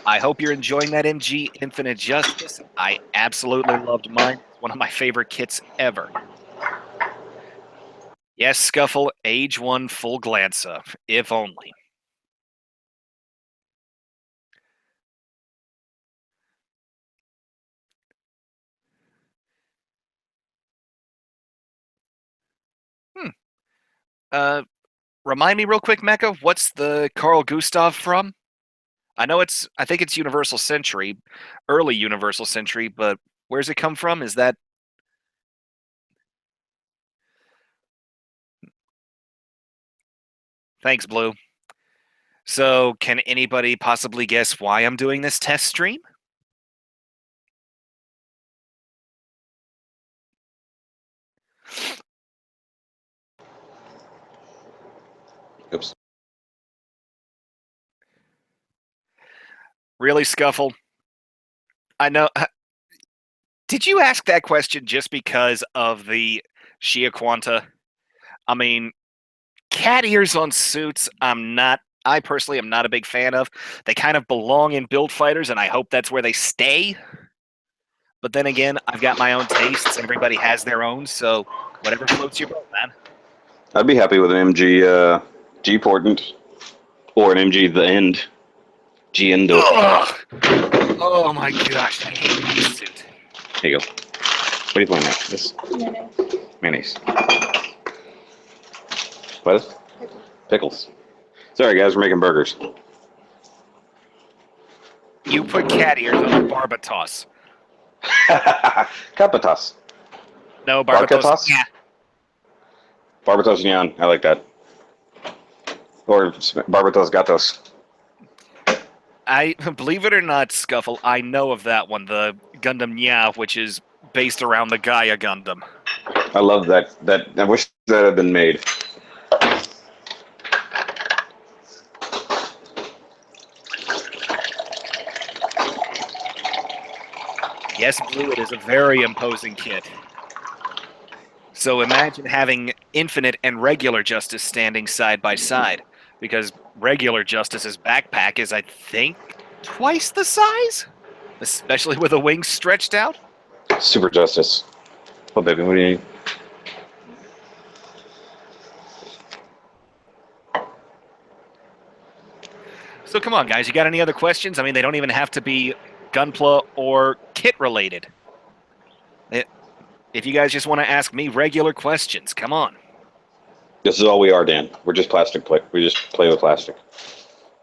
I hope you're enjoying that MG Infinite Justice. I absolutely loved mine. It's one of my favorite kits ever. Yes, Scuffle, Age 1 full Glancer, if only. Remind me real quick, Mecha, what's the Carl Gustav from? I think it's Universal Century, early Universal Century, but where's it come from? Is that... Thanks, Blue. So, can anybody possibly guess why I'm doing this test stream? Oops. Really, Scuffle? I know... Did you ask that question just because of the Shia Quanta? I mean, cat ears on suits, I personally am not a big fan of. They kind of belong in build fighters, and I hope that's where they stay. But then again, I've got my own tastes. Everybody has their own, so whatever floats your boat, man. I'd be happy with an MG G-Portant or an MG The End. G-Endo. Oh my gosh, I hate this suit. Here you go. What are you playing at? This? Mayonnaise. What is? Pickles. Sorry, guys, we're making burgers. You put cat ears on a Barbatos. Capatos. No, Barbatos. Yeah. Barbatos Neon. I like that. Or Barbatos Gatos. I believe it or not, Scuffle, I know of that one, the Gundam Nya, which is based around the Gaia Gundam. I love that. I wish that had been made. Yes, Blue, it is a very imposing kit. So imagine having Infinite and regular Justice standing side by side, because regular Justice's backpack is, I think, twice the size, especially with the wings stretched out. Super Justice. Oh, baby, what do you need? So come on, guys, you got any other questions? I mean, they don't even have to be Gunpla or kit related. If you guys just want to ask me regular questions, come on. This is all we are, Dan. We're just plastic play. We just play with plastic.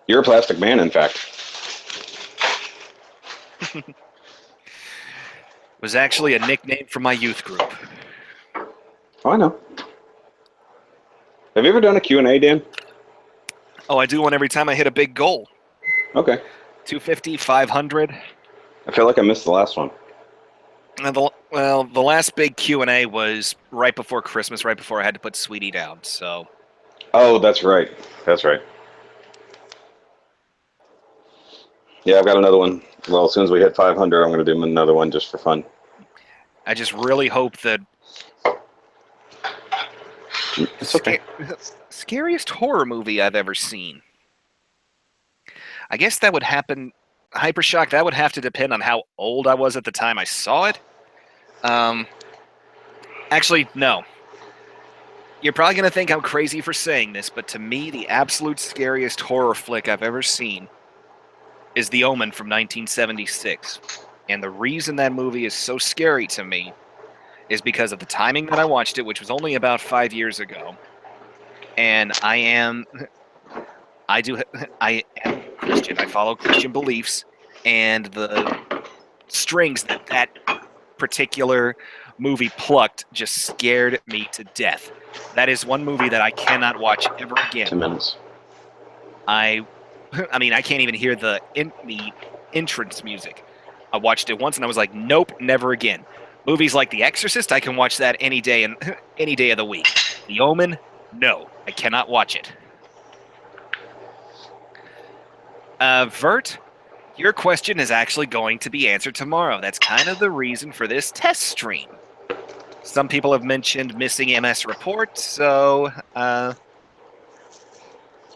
You're a plastic man, in fact. Was actually a nickname for my youth group. Oh, I know. Have you ever done a Q&A, Dan? Oh, I do one every time I hit a big goal. Okay. 250, 500. I feel like I missed the last one. Well, the last big Q&A was right before Christmas, right before I had to put Sweetie down, so... Oh, that's right. That's right. Yeah, I've got another one. Well, as soon as we hit 500, I'm going to do another one just for fun. I just really hope that It's okay. Scariest horror movie I've ever seen. I guess that would happen. Hypershock, that would have to depend on how old I was at the time I saw it. Actually, no. You're probably going to think I'm crazy for saying this, but to me, the absolute scariest horror flick I've ever seen is The Omen from 1976. And the reason that movie is so scary to me is because of the timing that I watched it, which was only about 5 years ago. And I am Christian. I follow Christian beliefs, and the strings that particular movie plucked just scared me to death. That is one movie that I cannot watch ever again. 10 minutes. I mean, I can't even hear the entrance music. I watched it once and I was like, nope, never again. Movies like The Exorcist, I can watch that any day and any day of the week. The Omen, no, I cannot watch it. Vert, your question is actually going to be answered tomorrow. That's kind of the reason for this test stream. Some people have mentioned missing MS report, so I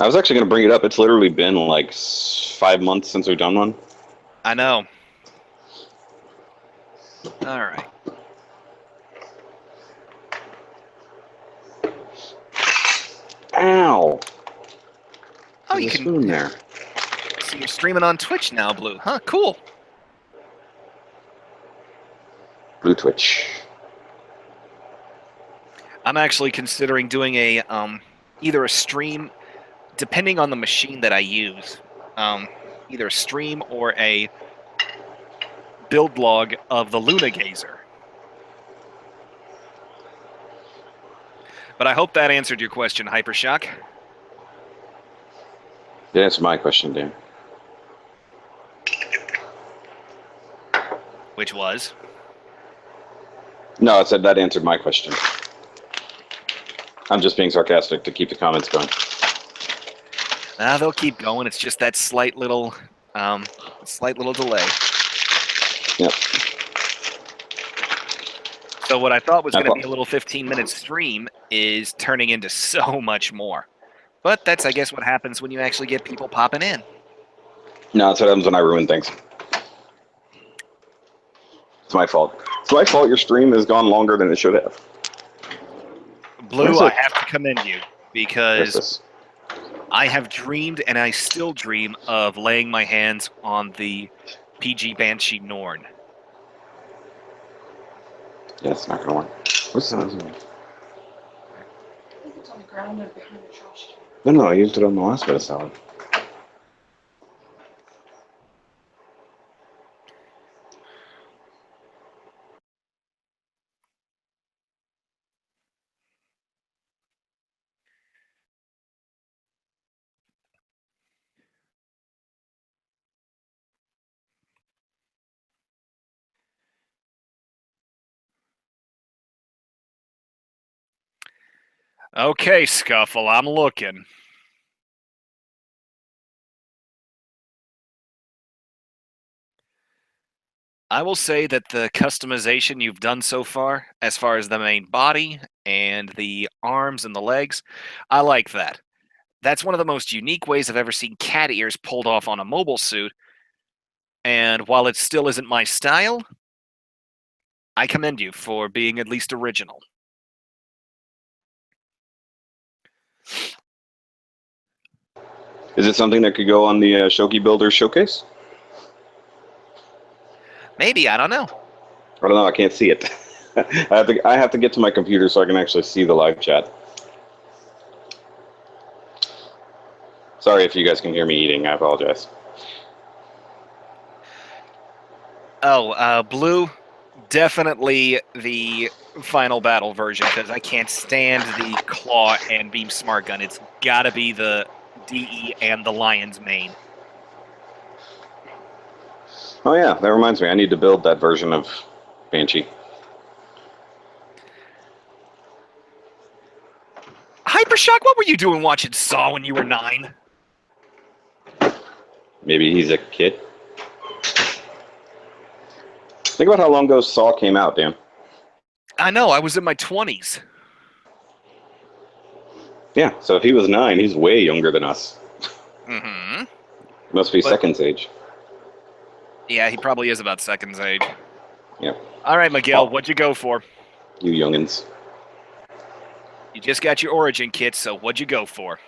was actually going to bring it up. It's literally been like 5 months since we've done one. I know. All right. Ow! Oh, There's you a can spoon there. see you're streaming on Twitch now, Blue. Huh, cool. Blue Twitch. I'm actually considering doing a either a stream, depending on the machine that I use, either a stream or a build log of the Luna Gazer. But I hope that answered your question, Hypershock. Yeah, answer my question, Dan. Which was? No, I said that answered my question. I'm just being sarcastic to keep the comments going. They'll keep going. It's just that slight little delay. Yep. So what I thought was going to be a little 15-minute stream is turning into so much more. But that's, I guess, what happens when you actually get people popping in. No, that's what happens when I ruin things. It's my fault. It's my fault your stream has gone longer than it should have. Blue, I have to commend you because I have dreamed, and I still dream, of laying my hands on the PG Banshee Norn. Yeah, it's not going to work. What's that? I think it's on the ground and behind the trash No, can. no, I used it on the last bit of salad. Okay, Scuffle, I'm looking. I will say that the customization you've done so far as the main body and the arms and the legs, I like that. That's one of the most unique ways I've ever seen cat ears pulled off on a mobile suit. And while it still isn't my style, I commend you for being at least original. Is it something that could go on the Shogi Builder showcase? Maybe, I don't know. I don't know. I can't see it. I have to get to my computer so I can actually see the live chat. Sorry if you guys can hear me eating. I apologize. Oh, Blue, definitely the final battle version, because I can't stand the claw and beam smart gun. It's got to be the DE and the Lion's Mane. Oh yeah, that reminds me. I need to build that version of Banshee. Hypershock, what were you doing watching Saw when you were 9? Maybe he's a kid. Think about how long ago Saw came out, Dan. I know, I was in my 20s. Yeah, so if he was 9, he's way younger than us. Mm-hmm. Must be But- Second's age. Yeah, he probably is about Second's age. Yep. All right, Miguel, Oh. what'd you go for? You youngins. You just got your Origin kit, so what'd you go for?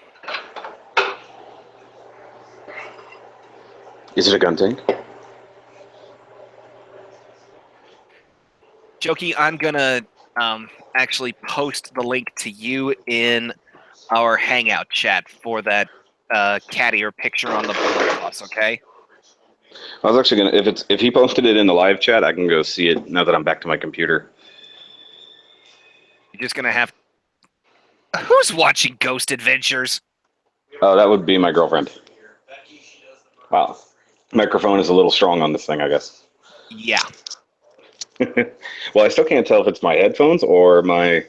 Is it a gun tank? Jokey, I'm gonna actually post the link to you in our Hangout chat for that cat ear picture on the bus, okay? I was actually gonna if he posted it in the live chat, I can go see it now that I'm back to my computer. You're just gonna have. Who's watching Ghost Adventures? Oh, that would be my girlfriend. Wow. Microphone is a little strong on this thing, I guess. Yeah. Well, I still can't tell if it's my headphones or my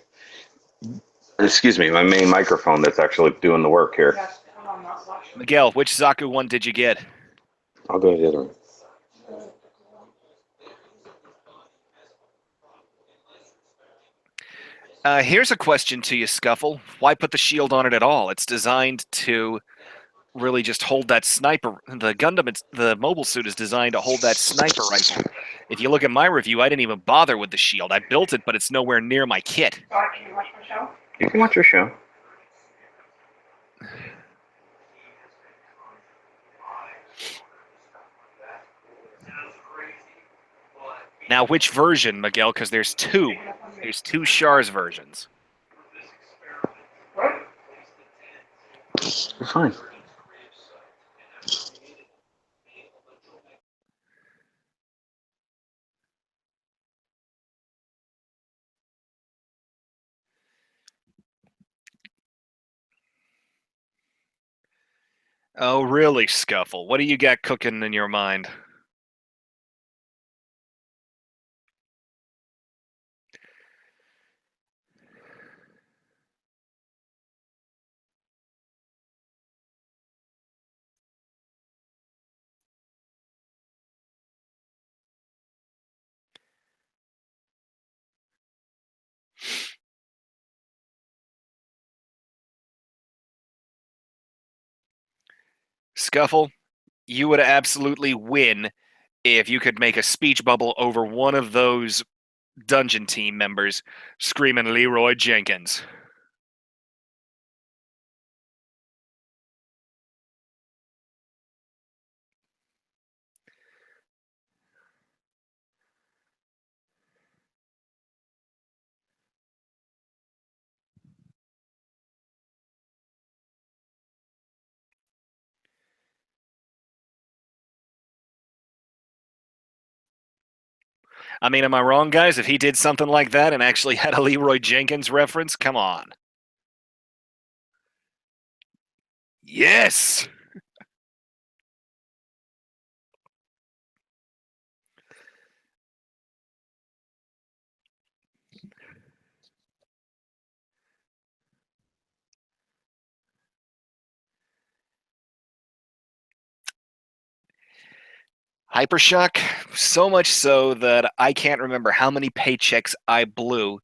main microphone that's actually doing the work here. Miguel, which Zaku one did you get? I'll go to the other one. Here's a question to you, Scuffle. Why put the shield on it at all? It's designed to really just hold that sniper. The Gundam, the mobile suit is designed to hold that sniper rifle. If you look at my review, I didn't even bother with the shield. I built it, but it's nowhere near my kit. Can you watch my show? You can watch your show. Now, which version, Miguel? Because there's two. There's two Char's versions. You're fine. Oh, really, Scuffle? What do you got cooking in your mind? Scuffle, you would absolutely win if you could make a speech bubble over one of those dungeon team members screaming Leroy Jenkins. I mean, am I wrong, guys? If he did something like that and actually had a Leroy Jenkins reference, come on. Yes! Hypershock, so much so that I can't remember how many paychecks I blew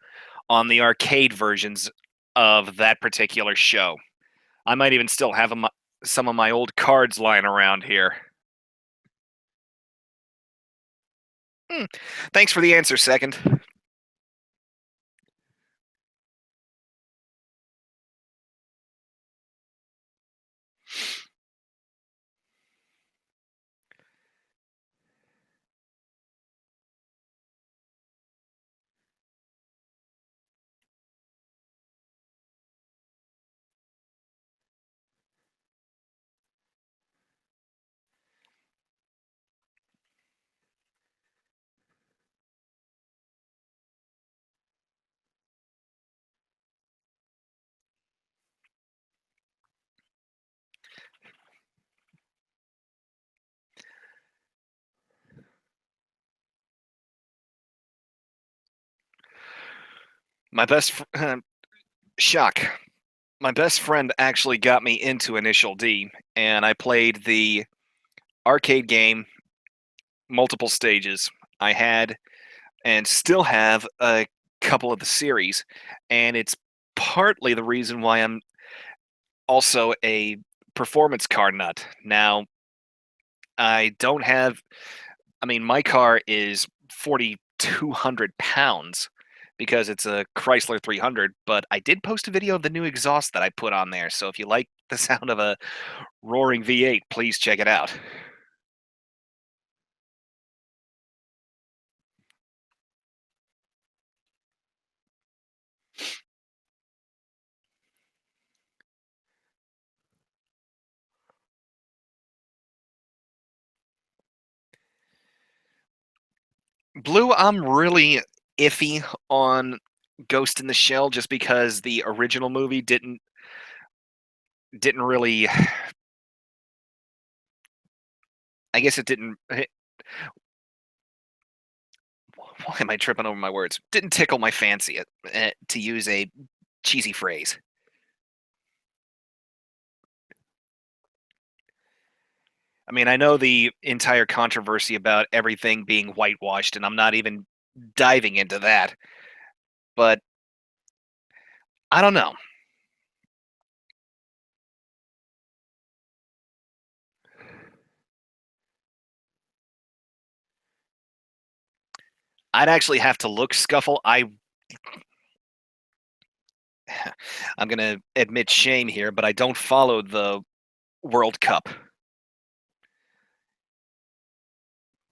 on the arcade versions of that particular show. I might even still have some of my old cards lying around here. Thanks for the answer, Second. My best shock. My best friend actually got me into Initial D, and I played the arcade game, multiple stages. I had and still have a couple of the series, and it's partly the reason why I'm also a performance car nut. Now, I don't have. I mean, my car is 4,200 pounds because it's a Chrysler 300. But I did post a video of the new exhaust that I put on there. So if you like the sound of a roaring V8, please check it out. Blue, I'm really iffy on Ghost in the Shell just because the original movie didn't really. I guess it didn't. Why am I tripping over my words? Didn't tickle my fancy, to use a cheesy phrase. I mean, I know the entire controversy about everything being whitewashed, and I'm not even diving into that. But I don't know. I'd actually have to look, Scuffle. I'm gonna admit shame here, but I don't follow the World Cup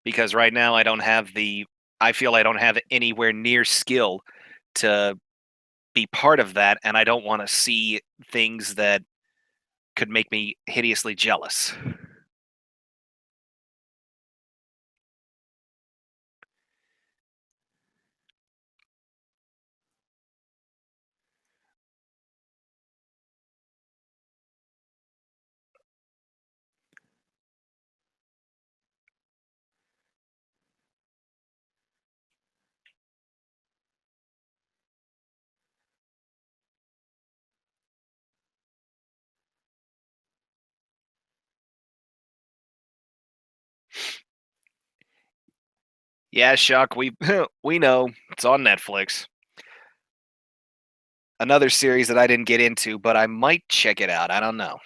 because right now I don't have the. I feel I don't have anywhere near skill to be part of that, and I don't want to see things that could make me hideously jealous. Yeah, Shock, we we know it's on Netflix. Another series that I didn't get into, but I might check it out. I don't know.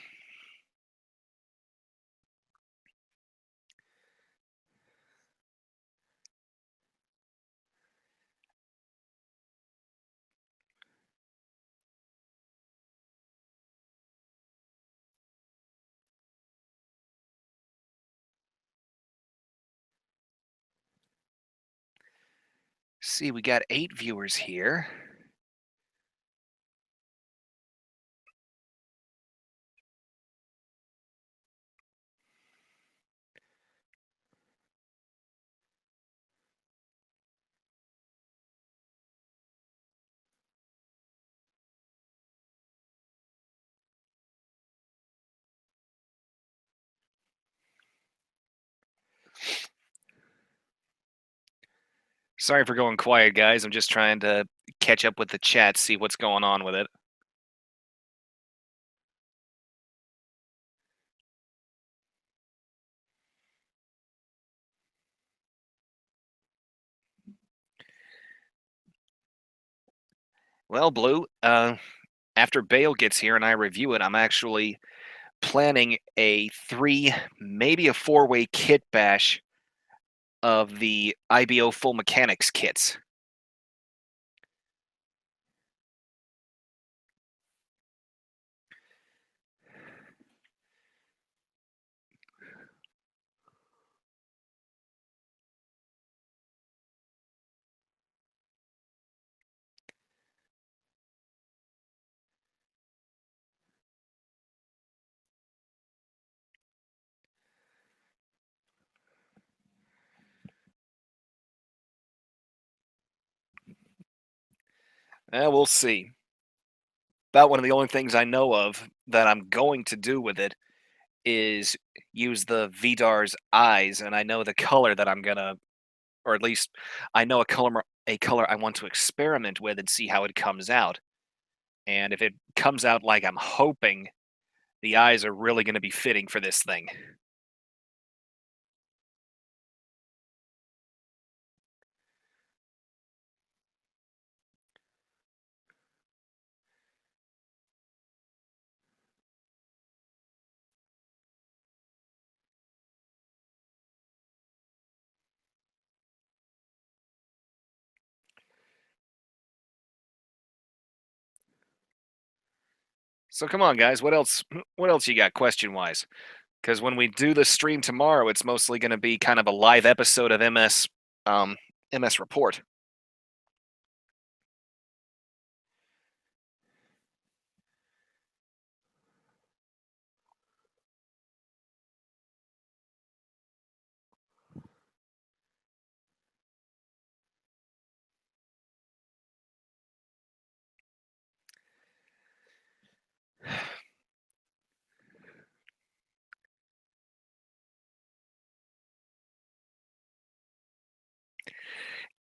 See, we got 8 viewers here. Sorry for going quiet, guys. I'm just trying to catch up with the chat, see what's going on with it. Well, Blue, after Bale gets here and I review it, I'm actually planning a 3, maybe a 4-way kit bash of the IBO Full Mechanics kits. We'll see. About one of the only things I know of that I'm going to do with it is use the Vidar's eyes, and I know the color that I'm gonna, or at least I know a color I want to experiment with and see how it comes out. And if it comes out like I'm hoping, the eyes are really going to be fitting for this thing. So come on, guys. What else? What else you got question-wise? Because when we do the stream tomorrow, it's mostly going to be kind of a live episode of MS Report.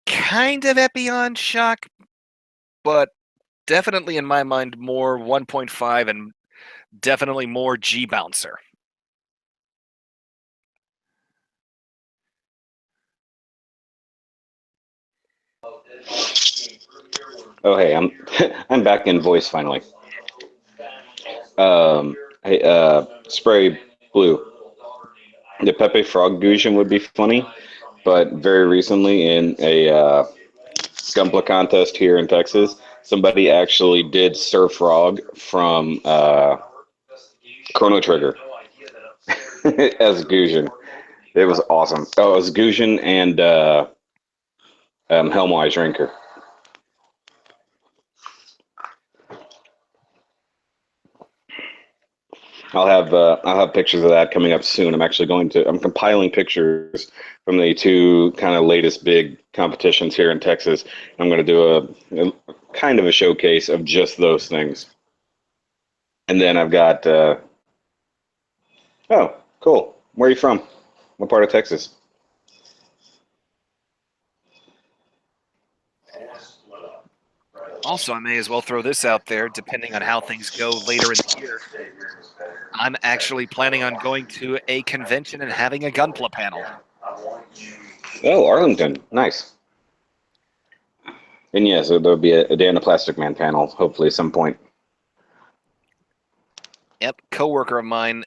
Kind of Epion shock, but definitely in my mind more 1.5 and definitely more G bouncer. Oh, hey, I'm I'm back in voice finally. Hey, Spray Blue. The Pepe Frog Fusion would be funny, but very recently in a Gunpla contest here in Texas, somebody actually did Sir Frog from Chrono Trigger as Gusion. It was awesome. Oh, it was Gusion and Helmwise Rinker. I'll have pictures of that coming up soon. I'm compiling pictures from the two kind of latest big competitions here in Texas. I'm going to do a kind of a showcase of just those things. And then I've got oh, cool. Where are you from? What part of Texas? Also, I may as well throw this out there, depending on how things go later in the year. I'm actually planning on going to a convention and having a Gunpla panel. Oh, Arlington. Nice. And yes, there'll be a DanThePlasticMan panel, hopefully at some point. Yep, coworker of mine.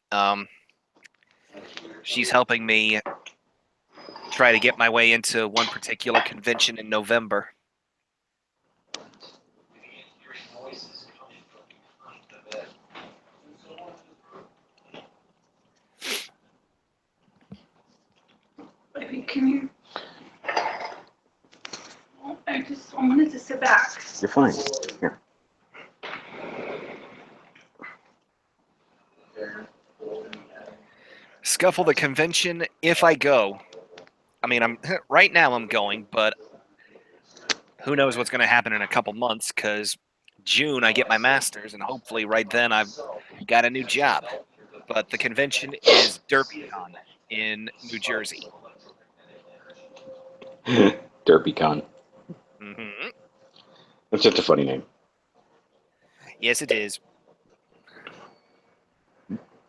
She's helping me try to get my way into one particular convention in November. Baby, can you? I wanted to sit back. You're fine. Here. Scuffle the convention, if I go. I mean, I'm right now I'm going, but who knows what's going to happen in a couple months, because June I get my master's, and hopefully right then I've got a new job. But the convention is DerpyCon in New Jersey. DerpyCon. Mm-hmm. That's just a funny name. Yes, it is.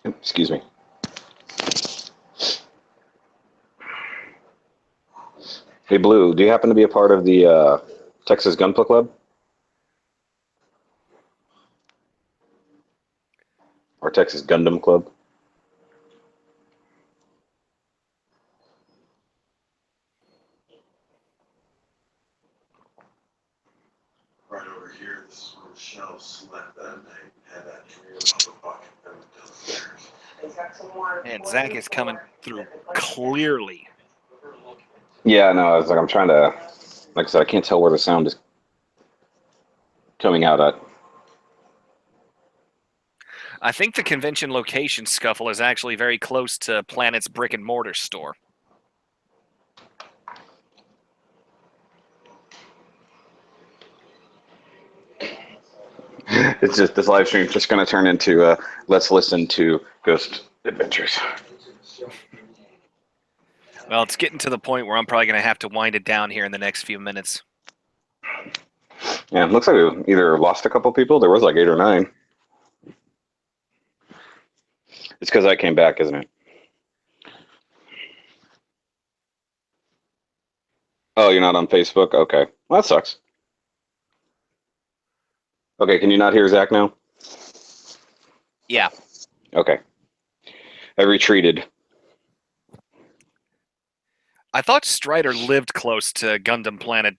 Excuse me. Hey, Blue, do you happen to be a part of the Texas Gunpla Club? Or Texas Gundam Club? Right over here, this is where Michelle slept that night, had that dream about the bucket that went downstairs. And Zach is coming through clearly. Yeah, no, I was like, I'm trying to, like I said, I can't tell where the sound is coming out at. I think the convention location, Scuffle, is actually very close to Planet's brick and mortar store. It's just, this live stream is just going to turn into let's listen to Ghost Adventures. Well, it's getting to the point where I'm probably going to have to wind it down here in the next few minutes. Yeah, it looks like we either lost a couple people. There was like 8 or 9. It's because I came back, isn't it? Oh, you're not on Facebook? Okay. Well, that sucks. Okay, can you not hear Zach now? Yeah. Okay. I retreated. I thought Strider lived close to Gundam Planet.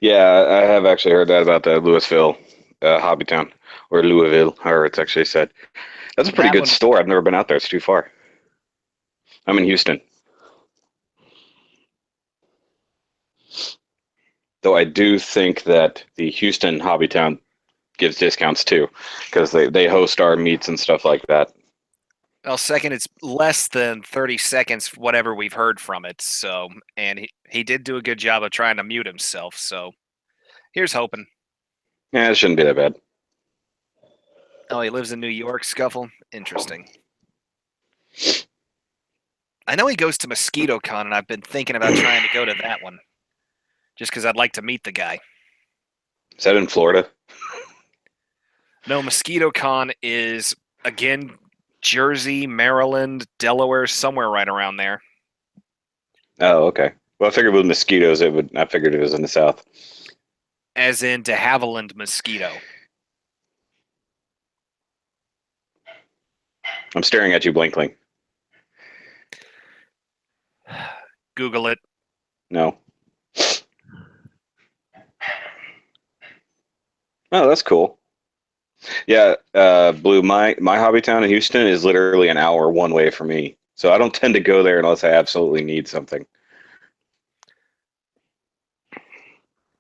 Yeah, I have actually heard that about the Louisville, Hobbytown, or Louisville, however it's actually said. That's a pretty That good one, store. I've never been out there. It's too far. I'm in Houston. Though I do think that the Houston Hobbytown gives discounts too, because they host our meets and stuff like that. well, second, it's less than 30 seconds, whatever we've heard from it. So, and he did do a good job of trying to mute himself. So, here's hoping. Yeah, it shouldn't be that bad. Oh, he lives in New York, Scuffle? Interesting. I know he goes to Mosquito Con, and I've been thinking about trying to go to that one. Just because I'd like to meet the guy. Is that in Florida? No, Mosquito Con is, again, Jersey, Maryland, Delaware, somewhere right around there. Oh, okay. Well, I figured with mosquitoes, it would. I figured it was in the south. As in de Havilland mosquito. I'm staring at you blankly. Google it. No. Oh, that's cool. Yeah, Blue. My hobby town in Houston is literally an hour one way for me, so I don't tend to go there unless I absolutely need something.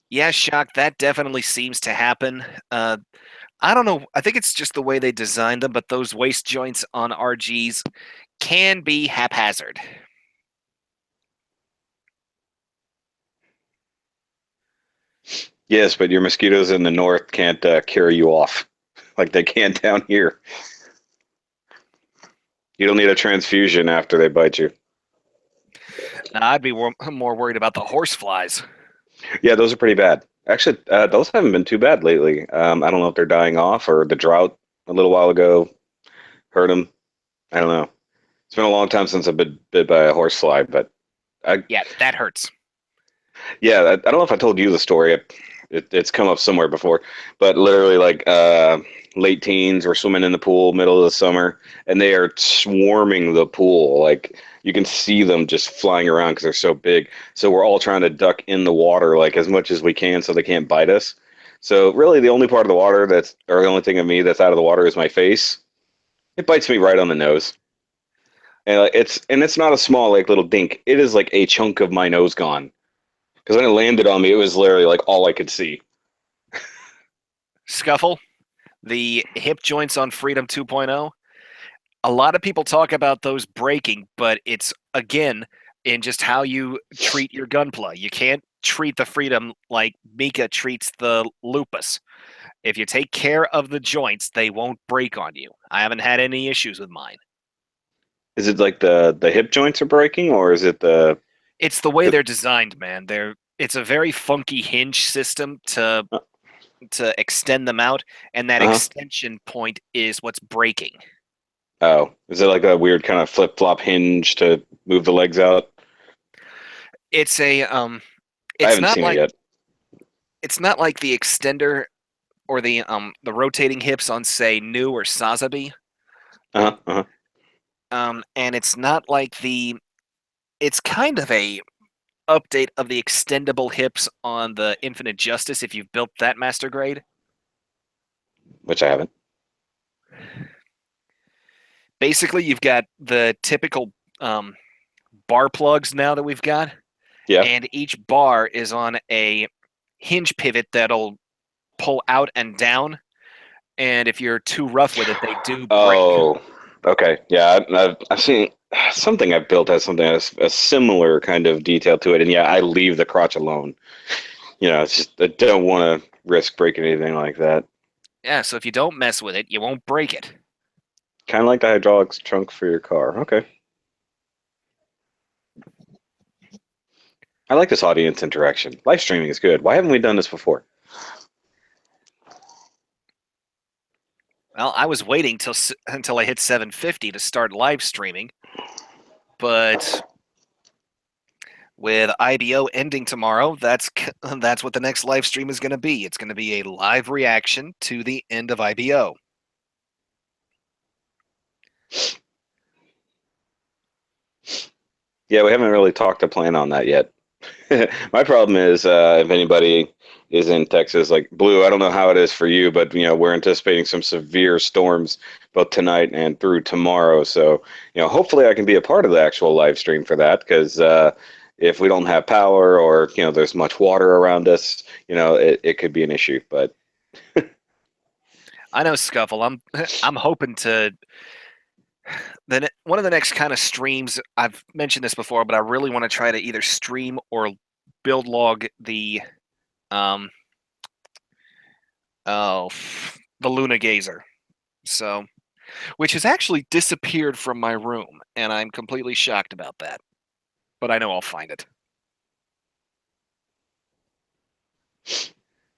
Yeah, Shock, that definitely seems to happen. I don't know. I think it's just the way they designed them, but those waist joints on RGs can be haphazard. Yes, but your mosquitoes in the north can't carry you off like they can down here. You don't need a transfusion after they bite you. Now, I'd be more worried about the horse flies. Yeah, those are pretty bad. Actually, those haven't been too bad lately. I don't know if they're dying off or the drought a little while ago hurt them. I don't know. It's been a long time since I've been bit by a horsefly, but Yeah, that hurts. yeah, I don't know if I told you the story. It's come up somewhere before, but literally like late teens, we're swimming in the pool, middle of the summer, and they are swarming the pool. Like you can see them just flying around because they're so big. So we're all trying to duck in the water like as much as we can so they can't bite us. So really, the only part of the water or the only thing of me that's out of the water is my face. It bites me right on the nose. And it's not a small like little dink. It is like a chunk of my nose gone. Because when it landed on me, it was literally like all I could see. Scuffle, the hip joints on Freedom 2.0. A lot of people talk about those breaking, but it's, again, in just how you treat your gunpla. You can't treat the Freedom like Mika treats the Lupus. If you take care of the joints, they won't break on you. I haven't had any issues with mine. Is it like the hip joints are breaking, or is it the? It's the way they're designed, man. It's a very funky hinge system to extend them out, and that Uh-huh. extension point is what's breaking. Oh, is it like a weird kind of flip flop hinge to move the legs out? It's a I it's haven't not seen it like yet. it's not like the extender or the rotating hips on, say, New or Sazabi. Uh-huh. Uh-huh. And it's not like it's kind of a update of the extendable hips on the Infinite Justice if you've built that master grade. Which I haven't. Basically, you've got the typical bar plugs now that we've got, Yeah. and each bar is on a hinge pivot that'll pull out and down, and if you're too rough with it, they do break. Oh, okay. Yeah, I've seen something I've built has something has a similar kind of detail to it, and yeah, I leave the crotch alone. It's just I don't want to risk breaking anything like that. Yeah, so if you don't mess with it, you won't break it. Kind of like the hydraulics trunk for your car. Okay. I like this audience interaction. Live streaming is good. Why haven't we done this before? Well, I was waiting until I hit 750 to start live streaming, but with IBO ending tomorrow, that's what the next live stream is going to be. It's going to be a live reaction to the end of IBO. Yeah, we haven't really talked a plan on that yet. My problem is if anybody is in Texas, like Blue, I don't know how it is for you, but we're anticipating some severe storms both tonight and through tomorrow. So hopefully I can be a part of the actual live stream for that because if we don't have power or there's much water around us, it could be an issue. But I know, Scuffle. I'm hoping to. Then one of the next kind of streams, I've mentioned this before, but I really want to try to either stream or build log the um oh the Luna Gazer. So, which has actually disappeared from my room, and I'm completely shocked about that. But I know I'll find it.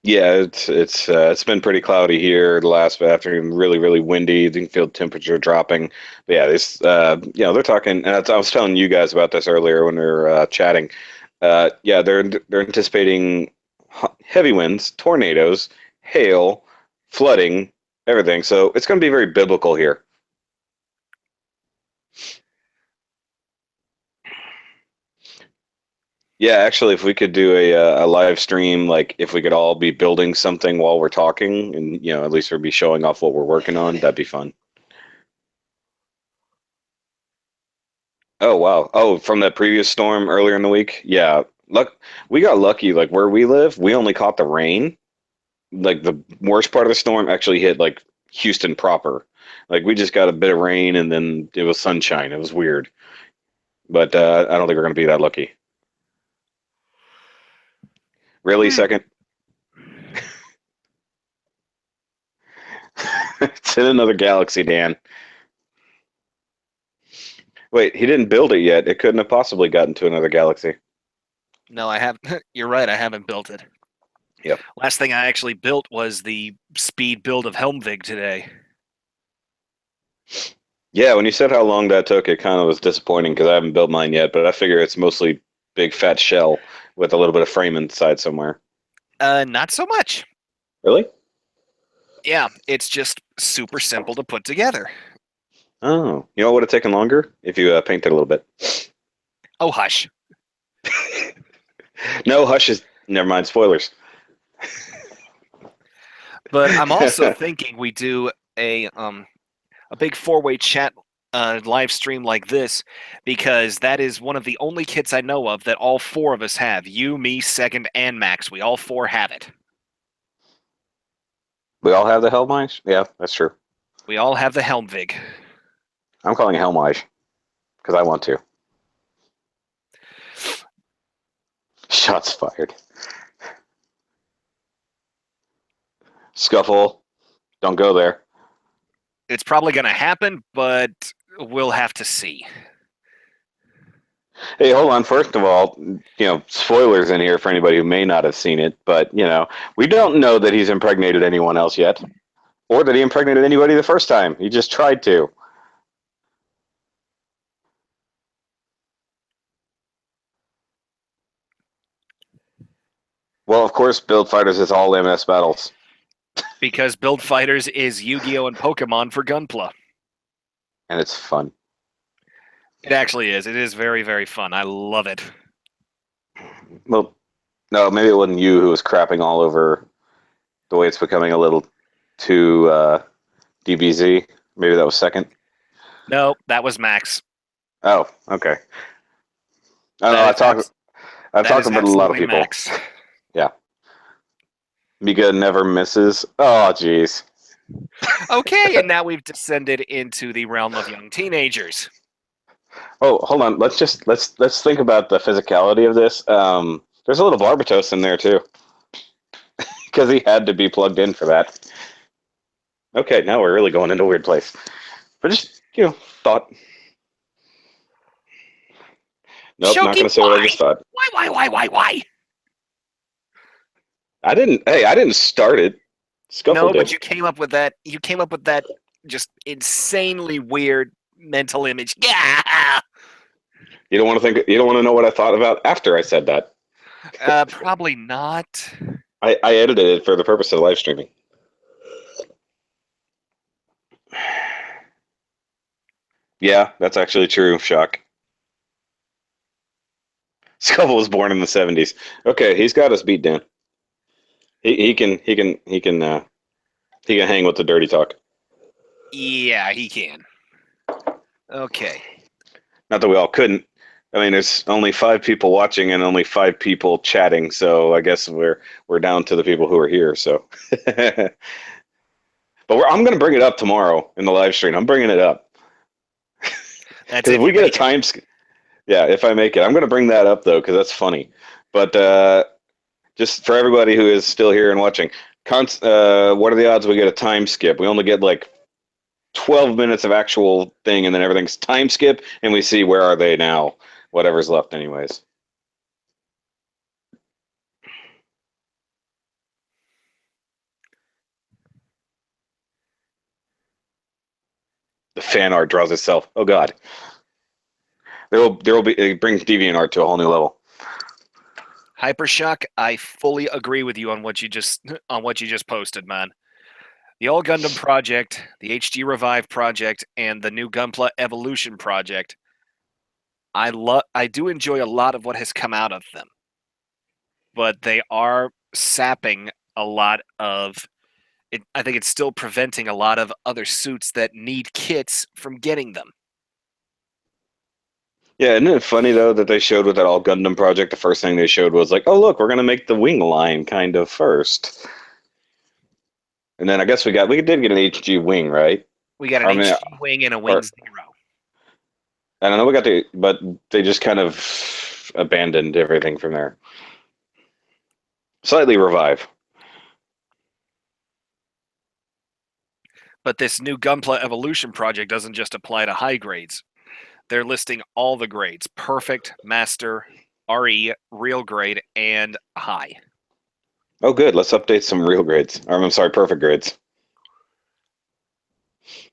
yeah, it's been pretty cloudy here the last afternoon, really really windy. You can feel the temperature dropping. But yeah, this they're talking, and I was telling you guys about this earlier when we were chatting. Yeah, they're anticipating heavy winds, tornadoes, hail, flooding, everything. So it's going to be very biblical here. Yeah, actually, if we could do a live stream, like if we could all be building something while we're talking, and at least we'd be showing off what we're working on, that'd be fun. Oh wow! Oh, from that previous storm earlier in the week, yeah. We got lucky. Like where we live, we only caught the rain. Like the worst part of the storm actually hit like Houston proper. Like we just got a bit of rain and then it was sunshine. It was weird, but I don't think we're gonna be that lucky. Really, second? It's in another galaxy, Dan. Wait, he didn't build it yet. It couldn't have possibly gotten to another galaxy. No, I have. You're right. I haven't built it. Yep. Last thing I actually built was the speed build of Helmvig today. Yeah, when you said how long that took, it kind of was disappointing because I haven't built mine yet, but I figure it's mostly big fat shell with a little bit of frame inside somewhere. Not so much. Really? Yeah, it's just super simple to put together. Oh, what would have taken longer if you painted a little bit? Oh, hush. No, hush is never mind. Spoilers. But I'm also thinking we do a big four-way chat live stream like this because that is one of the only kits I know of that all four of us have. You, me, Second, and Max. We all four have it. We all have the Helmage? Yeah, that's true. We all have the Helmvig. I'm calling it Helmage because I want to. Shots fired. Scuffle. Don't go there. It's probably going to happen, but we'll have to see. Hey, hold on. First of all, spoilers in here for anybody who may not have seen it, but, we don't know that he's impregnated anyone else yet, or that he impregnated anybody the first time. He just tried to. Well, of course, Build Fighters is all MS battles. Because Build Fighters is Yu-Gi-Oh! And Pokemon for Gunpla. And it's fun. It actually is. It is very, very fun. I love it. Well, no, maybe it wasn't you who was crapping all over the way it's becoming a little too DBZ. Maybe that was Second. No, that was Max. Oh, okay. I don't know. I've talked about a lot of people. Max. Yeah. Mika never misses. Oh, jeez. Okay, and now we've descended into the realm of young teenagers. Oh, hold on. Let's think about the physicality of this. There's a little Barbatos in there too, because he had to be plugged in for that. Okay, now we're really going into a weird place. But just thought. Nope, Shoki, not going to say what I just thought. Why? I didn't start it. Scuffle No, did. but you came up with that. You came up with that just insanely weird mental image. Yeah. You don't want to think. You don't want to know what I thought about after I said that. Probably not. I edited it for the purpose of live streaming. Yeah, that's actually true. Shock. Scuffle was born in the 70s. Okay, he's got us beat, Dan. He can hang with the dirty talk. Yeah, he can. Okay. Not that we all couldn't. I mean, there's only 5 people watching and only 5 people chatting, so I guess we're down to the people who are here. So, but I'm going to bring it up tomorrow in the live stream. I'm bringing it up That's because if we get a time, yeah, if I make it, I'm going to bring that up though because that's funny. But just for everybody who is still here and watching, what are the odds we get a time skip? We only get like 12 minutes of actual thing, and then everything's time skip, and we see where are they now, whatever's left anyways. The fan art draws itself. Oh god. There will be, it brings DeviantArt to a whole new level. Hypershock, I fully agree with you on what you just posted, man. The All Gundam project, the HG Revive project, and the new Gunpla Evolution project. I do enjoy a lot of what has come out of them, but they are sapping a lot of it. I think it's still preventing a lot of other suits that need kits from getting them. Yeah, isn't it funny though that they showed with that All Gundam project, the first thing they showed was like, oh look, we're gonna make the wing line kind of first. And then I guess we did get an HG wing, right? We got an HG wing and a wing 0. I don't know, but they just kind of abandoned everything from there. Slightly revive. But this new Gunpla Evolution project doesn't just apply to high grades. They're listing all the grades: perfect, master, RE, real grade, and high. Oh good, let's update some real grades. I'm sorry, perfect grades.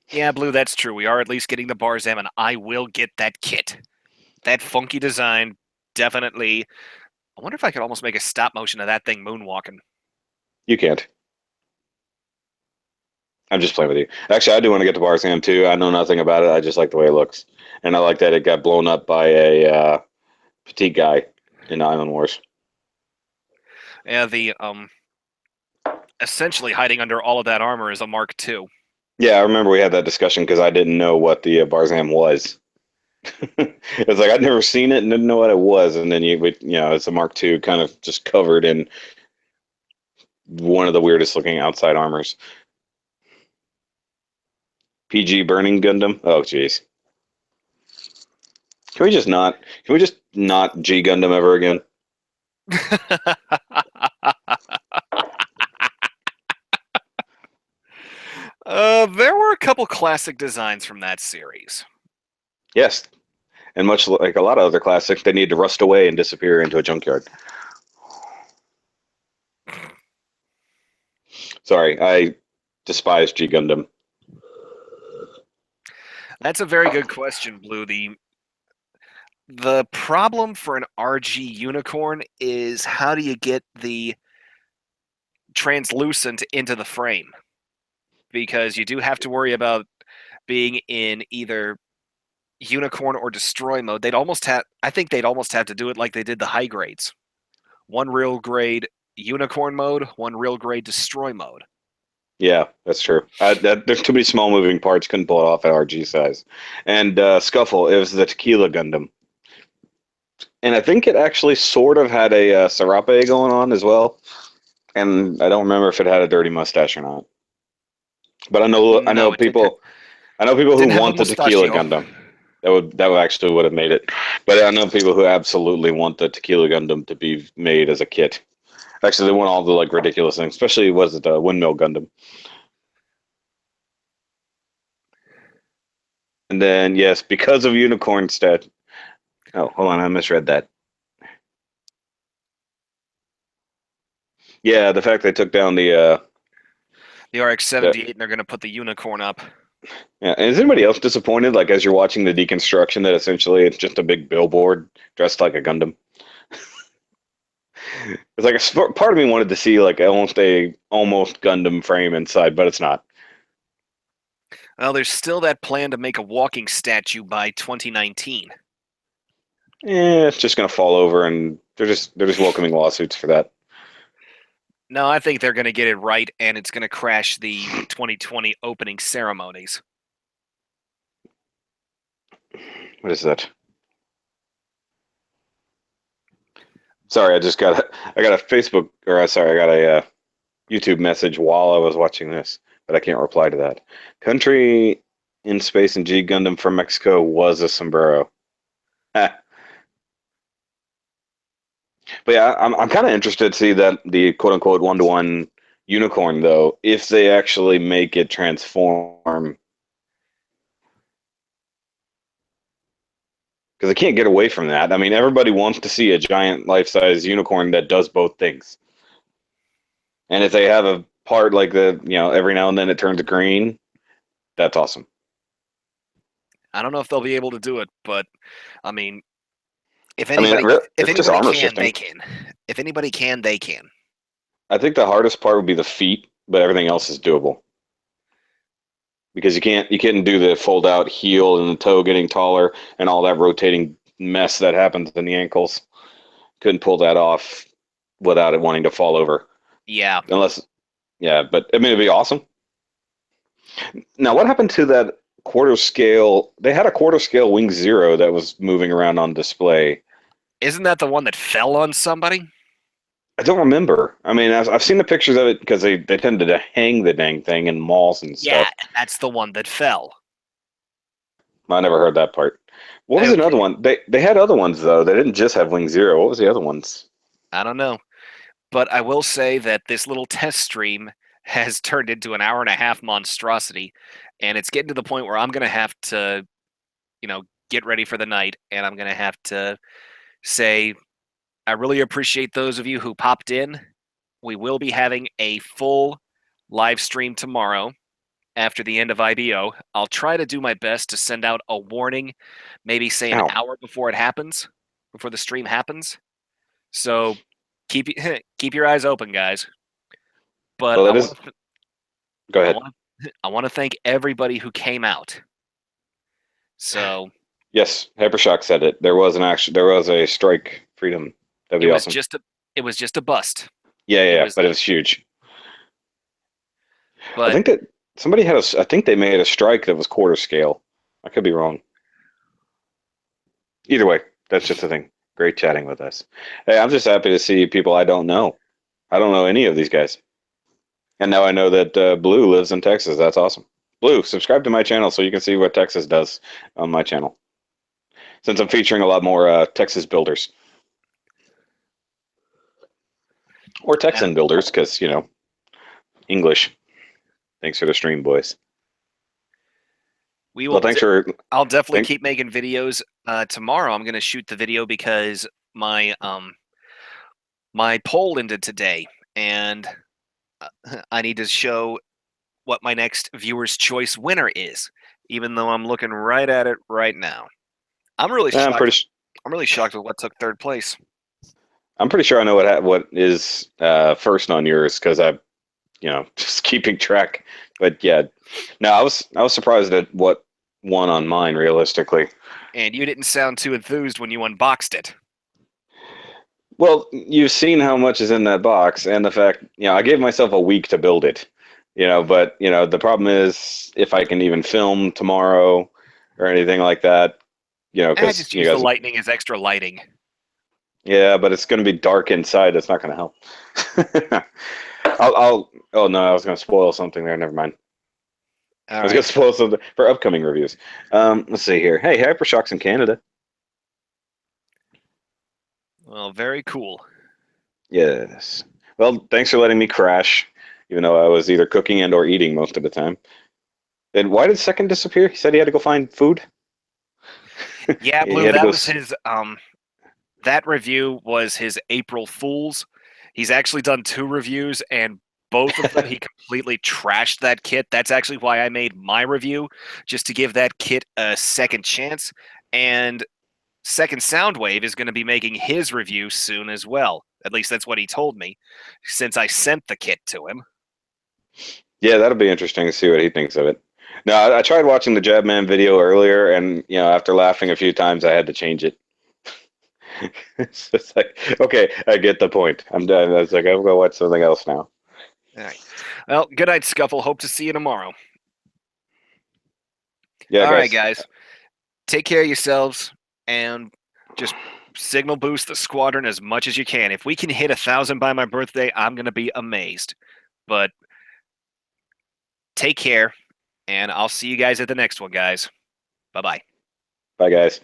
Yeah, Blue, that's true. We are at least getting the Barzam, and I will get that kit. That funky design, definitely. I wonder if I could almost make a stop motion of that thing moonwalking. You can't. I'm just playing with you. Actually, I do want to get to Barzam too. I know nothing about it. I just like the way it looks. And I like that it got blown up by a petite guy in Island Wars. Yeah, the essentially hiding under all of that armor is a Mark II. Yeah, I remember we had that discussion because I didn't know what the Barzam was. It's like I'd never seen it and didn't know what it was, and then it's a Mark II kind of just covered in one of the weirdest looking outside armors. PG burning Gundam. Oh jeez. Can we just not G Gundam ever again? There were a couple classic designs from that series. Yes. And much like a lot of other classics, they need to rust away and disappear into a junkyard. Sorry, I despise G Gundam. That's a very good question, Blue. The problem for an RG unicorn is how do you get the translucent into the frame? Because you do have to worry about being in either unicorn or destroy mode. I think they'd almost have to do it like they did the high grades. One real grade unicorn mode, one real grade destroy mode. Yeah, that's true. There's too many small moving parts. Couldn't pull it off at RG size. And Scuffle, it was the Tequila Gundam. And I think it actually sort of had a Serape going on as well. And I don't remember if it had a dirty mustache or not. But I know people who want the Tequila Gundam. That would actually would have made it. But I know people who absolutely want the Tequila Gundam to be made as a kit. Actually, they want all the like ridiculous things, especially was it the Windmill Gundam. And then yes, because of Unicorn stat. Oh, hold on, I misread that. Yeah, the fact they took down the RX-78 and they're going to put the unicorn up. Yeah, and is anybody else disappointed, like as you're watching the deconstruction, that essentially it's just a big billboard dressed like a Gundam? It's like a part of me wanted to see like almost Gundam frame inside, but it's not. Well, there's still that plan to make a walking statue by 2019. It's just going to fall over, and they're just welcoming lawsuits for that. No, I think they're going to get it right, and it's going to crash the 2020 opening ceremonies. What is that? Sorry, I got a Facebook, or sorry, I got a YouTube message while I was watching this, but I can't reply to that. Country in Space and G Gundam from Mexico was a sombrero. But yeah, I'm kind of interested to see that the quote unquote 1-to-1 unicorn, though, if they actually make it transform. Because I can't get away from that. I mean, everybody wants to see a giant life-size unicorn that does both things. And if they have a part like every now and then it turns green, that's awesome. I don't know if they'll be able to do it, but I mean, if I mean, anybody, if it's just anybody armor can, shifting. they can. If anybody can, they can. I think the hardest part would be the feet, but everything else is doable. Because you can't do the fold out heel and the toe getting taller and all that rotating mess that happens in the ankles. Couldn't pull that off without it wanting to fall over. Yeah. Yeah, but I mean, it'd be awesome. Now, what happened to that quarter scale? They had a quarter scale Wing Zero that was moving around on display. Isn't that the one that fell on somebody? I don't remember. I mean, I've seen the pictures of it because they tended to hang the dang thing in malls and stuff. Yeah, that's the one that fell. I never heard that part. What was another one? They had other ones though. They didn't just have Wing Zero. What was the other ones? I don't know. But I will say that this little test stream has turned into an hour-and-a-half monstrosity, and it's getting to the point where I'm going to have to, get ready for the night, and I'm going to have to say I really appreciate those of you who popped in. We will be having a full live stream tomorrow after the end of IBO. I'll try to do my best to send out a warning, maybe say an hour before it happens, before the stream happens. So keep your eyes open, guys. But Well, go ahead. I want to thank everybody who came out. So yes, Hypershock said it. There was a strike freedom. That'd be awesome. It was just a bust. Yeah, but it was huge. But I think that somebody had I think they made a strike that was quarter scale. I could be wrong. Either way, that's just the thing. Great chatting with us. Hey, I'm just happy to see people I don't know. I don't know any of these guys. And now I know that Blue lives in Texas. That's awesome. Blue, subscribe to my channel so you can see what Texas does on my channel. Since I'm featuring a lot more Texas builders. Or Texan builders, because, English. Thanks for the stream, boys. I'll definitely keep making videos. Tomorrow I'm going to shoot the video because my poll ended today, and I need to show what my next viewer's choice winner is, even though I'm looking right at it right now. I'm really shocked. I'm really shocked with what took third place. I'm pretty sure I know what is first on yours because I'm, just keeping track. But yeah, no, I was surprised at what won on mine realistically. And you didn't sound too enthused when you unboxed it. Well, you've seen how much is in that box, and the fact, I gave myself a week to build it, but the problem is if I can even film tomorrow or anything like that, because just use the lightning as extra lighting. Yeah, but it's going to be dark inside. That's not going to help. Oh no, I was going to spoil something there. Never mind. I was going to spoil something for upcoming reviews. Let's see here. Hey, Hypershock's in Canada. Well, very cool. Yes. Well, thanks for letting me crash, even though I was either cooking and or eating most of the time. Then why did Second disappear? He said he had to go find food. Yeah, Blue, that was his. That review was his April Fool's. He's actually done 2 reviews, and both of them he completely trashed that kit. That's actually why I made my review, just to give that kit a second chance. And Second Soundwave is going to be making his review soon as well. At least that's what he told me, since I sent the kit to him. Yeah, that'll be interesting to see what he thinks of it. No, I tried watching the Jabman video earlier, and after laughing a few times, I had to change it. It's just like, okay, I get the point. I'm done. I was like, I'm gonna watch something else now. All right. Well, good night, Scuffle. Hope to see you tomorrow. Yeah, All guys. right, guys. Take care of yourselves and just signal boost the squadron as much as you can. If we can hit 1,000 by my birthday, I'm going to be amazed. But take care, and I'll see you guys at the next one, guys. Bye-bye. Bye, guys.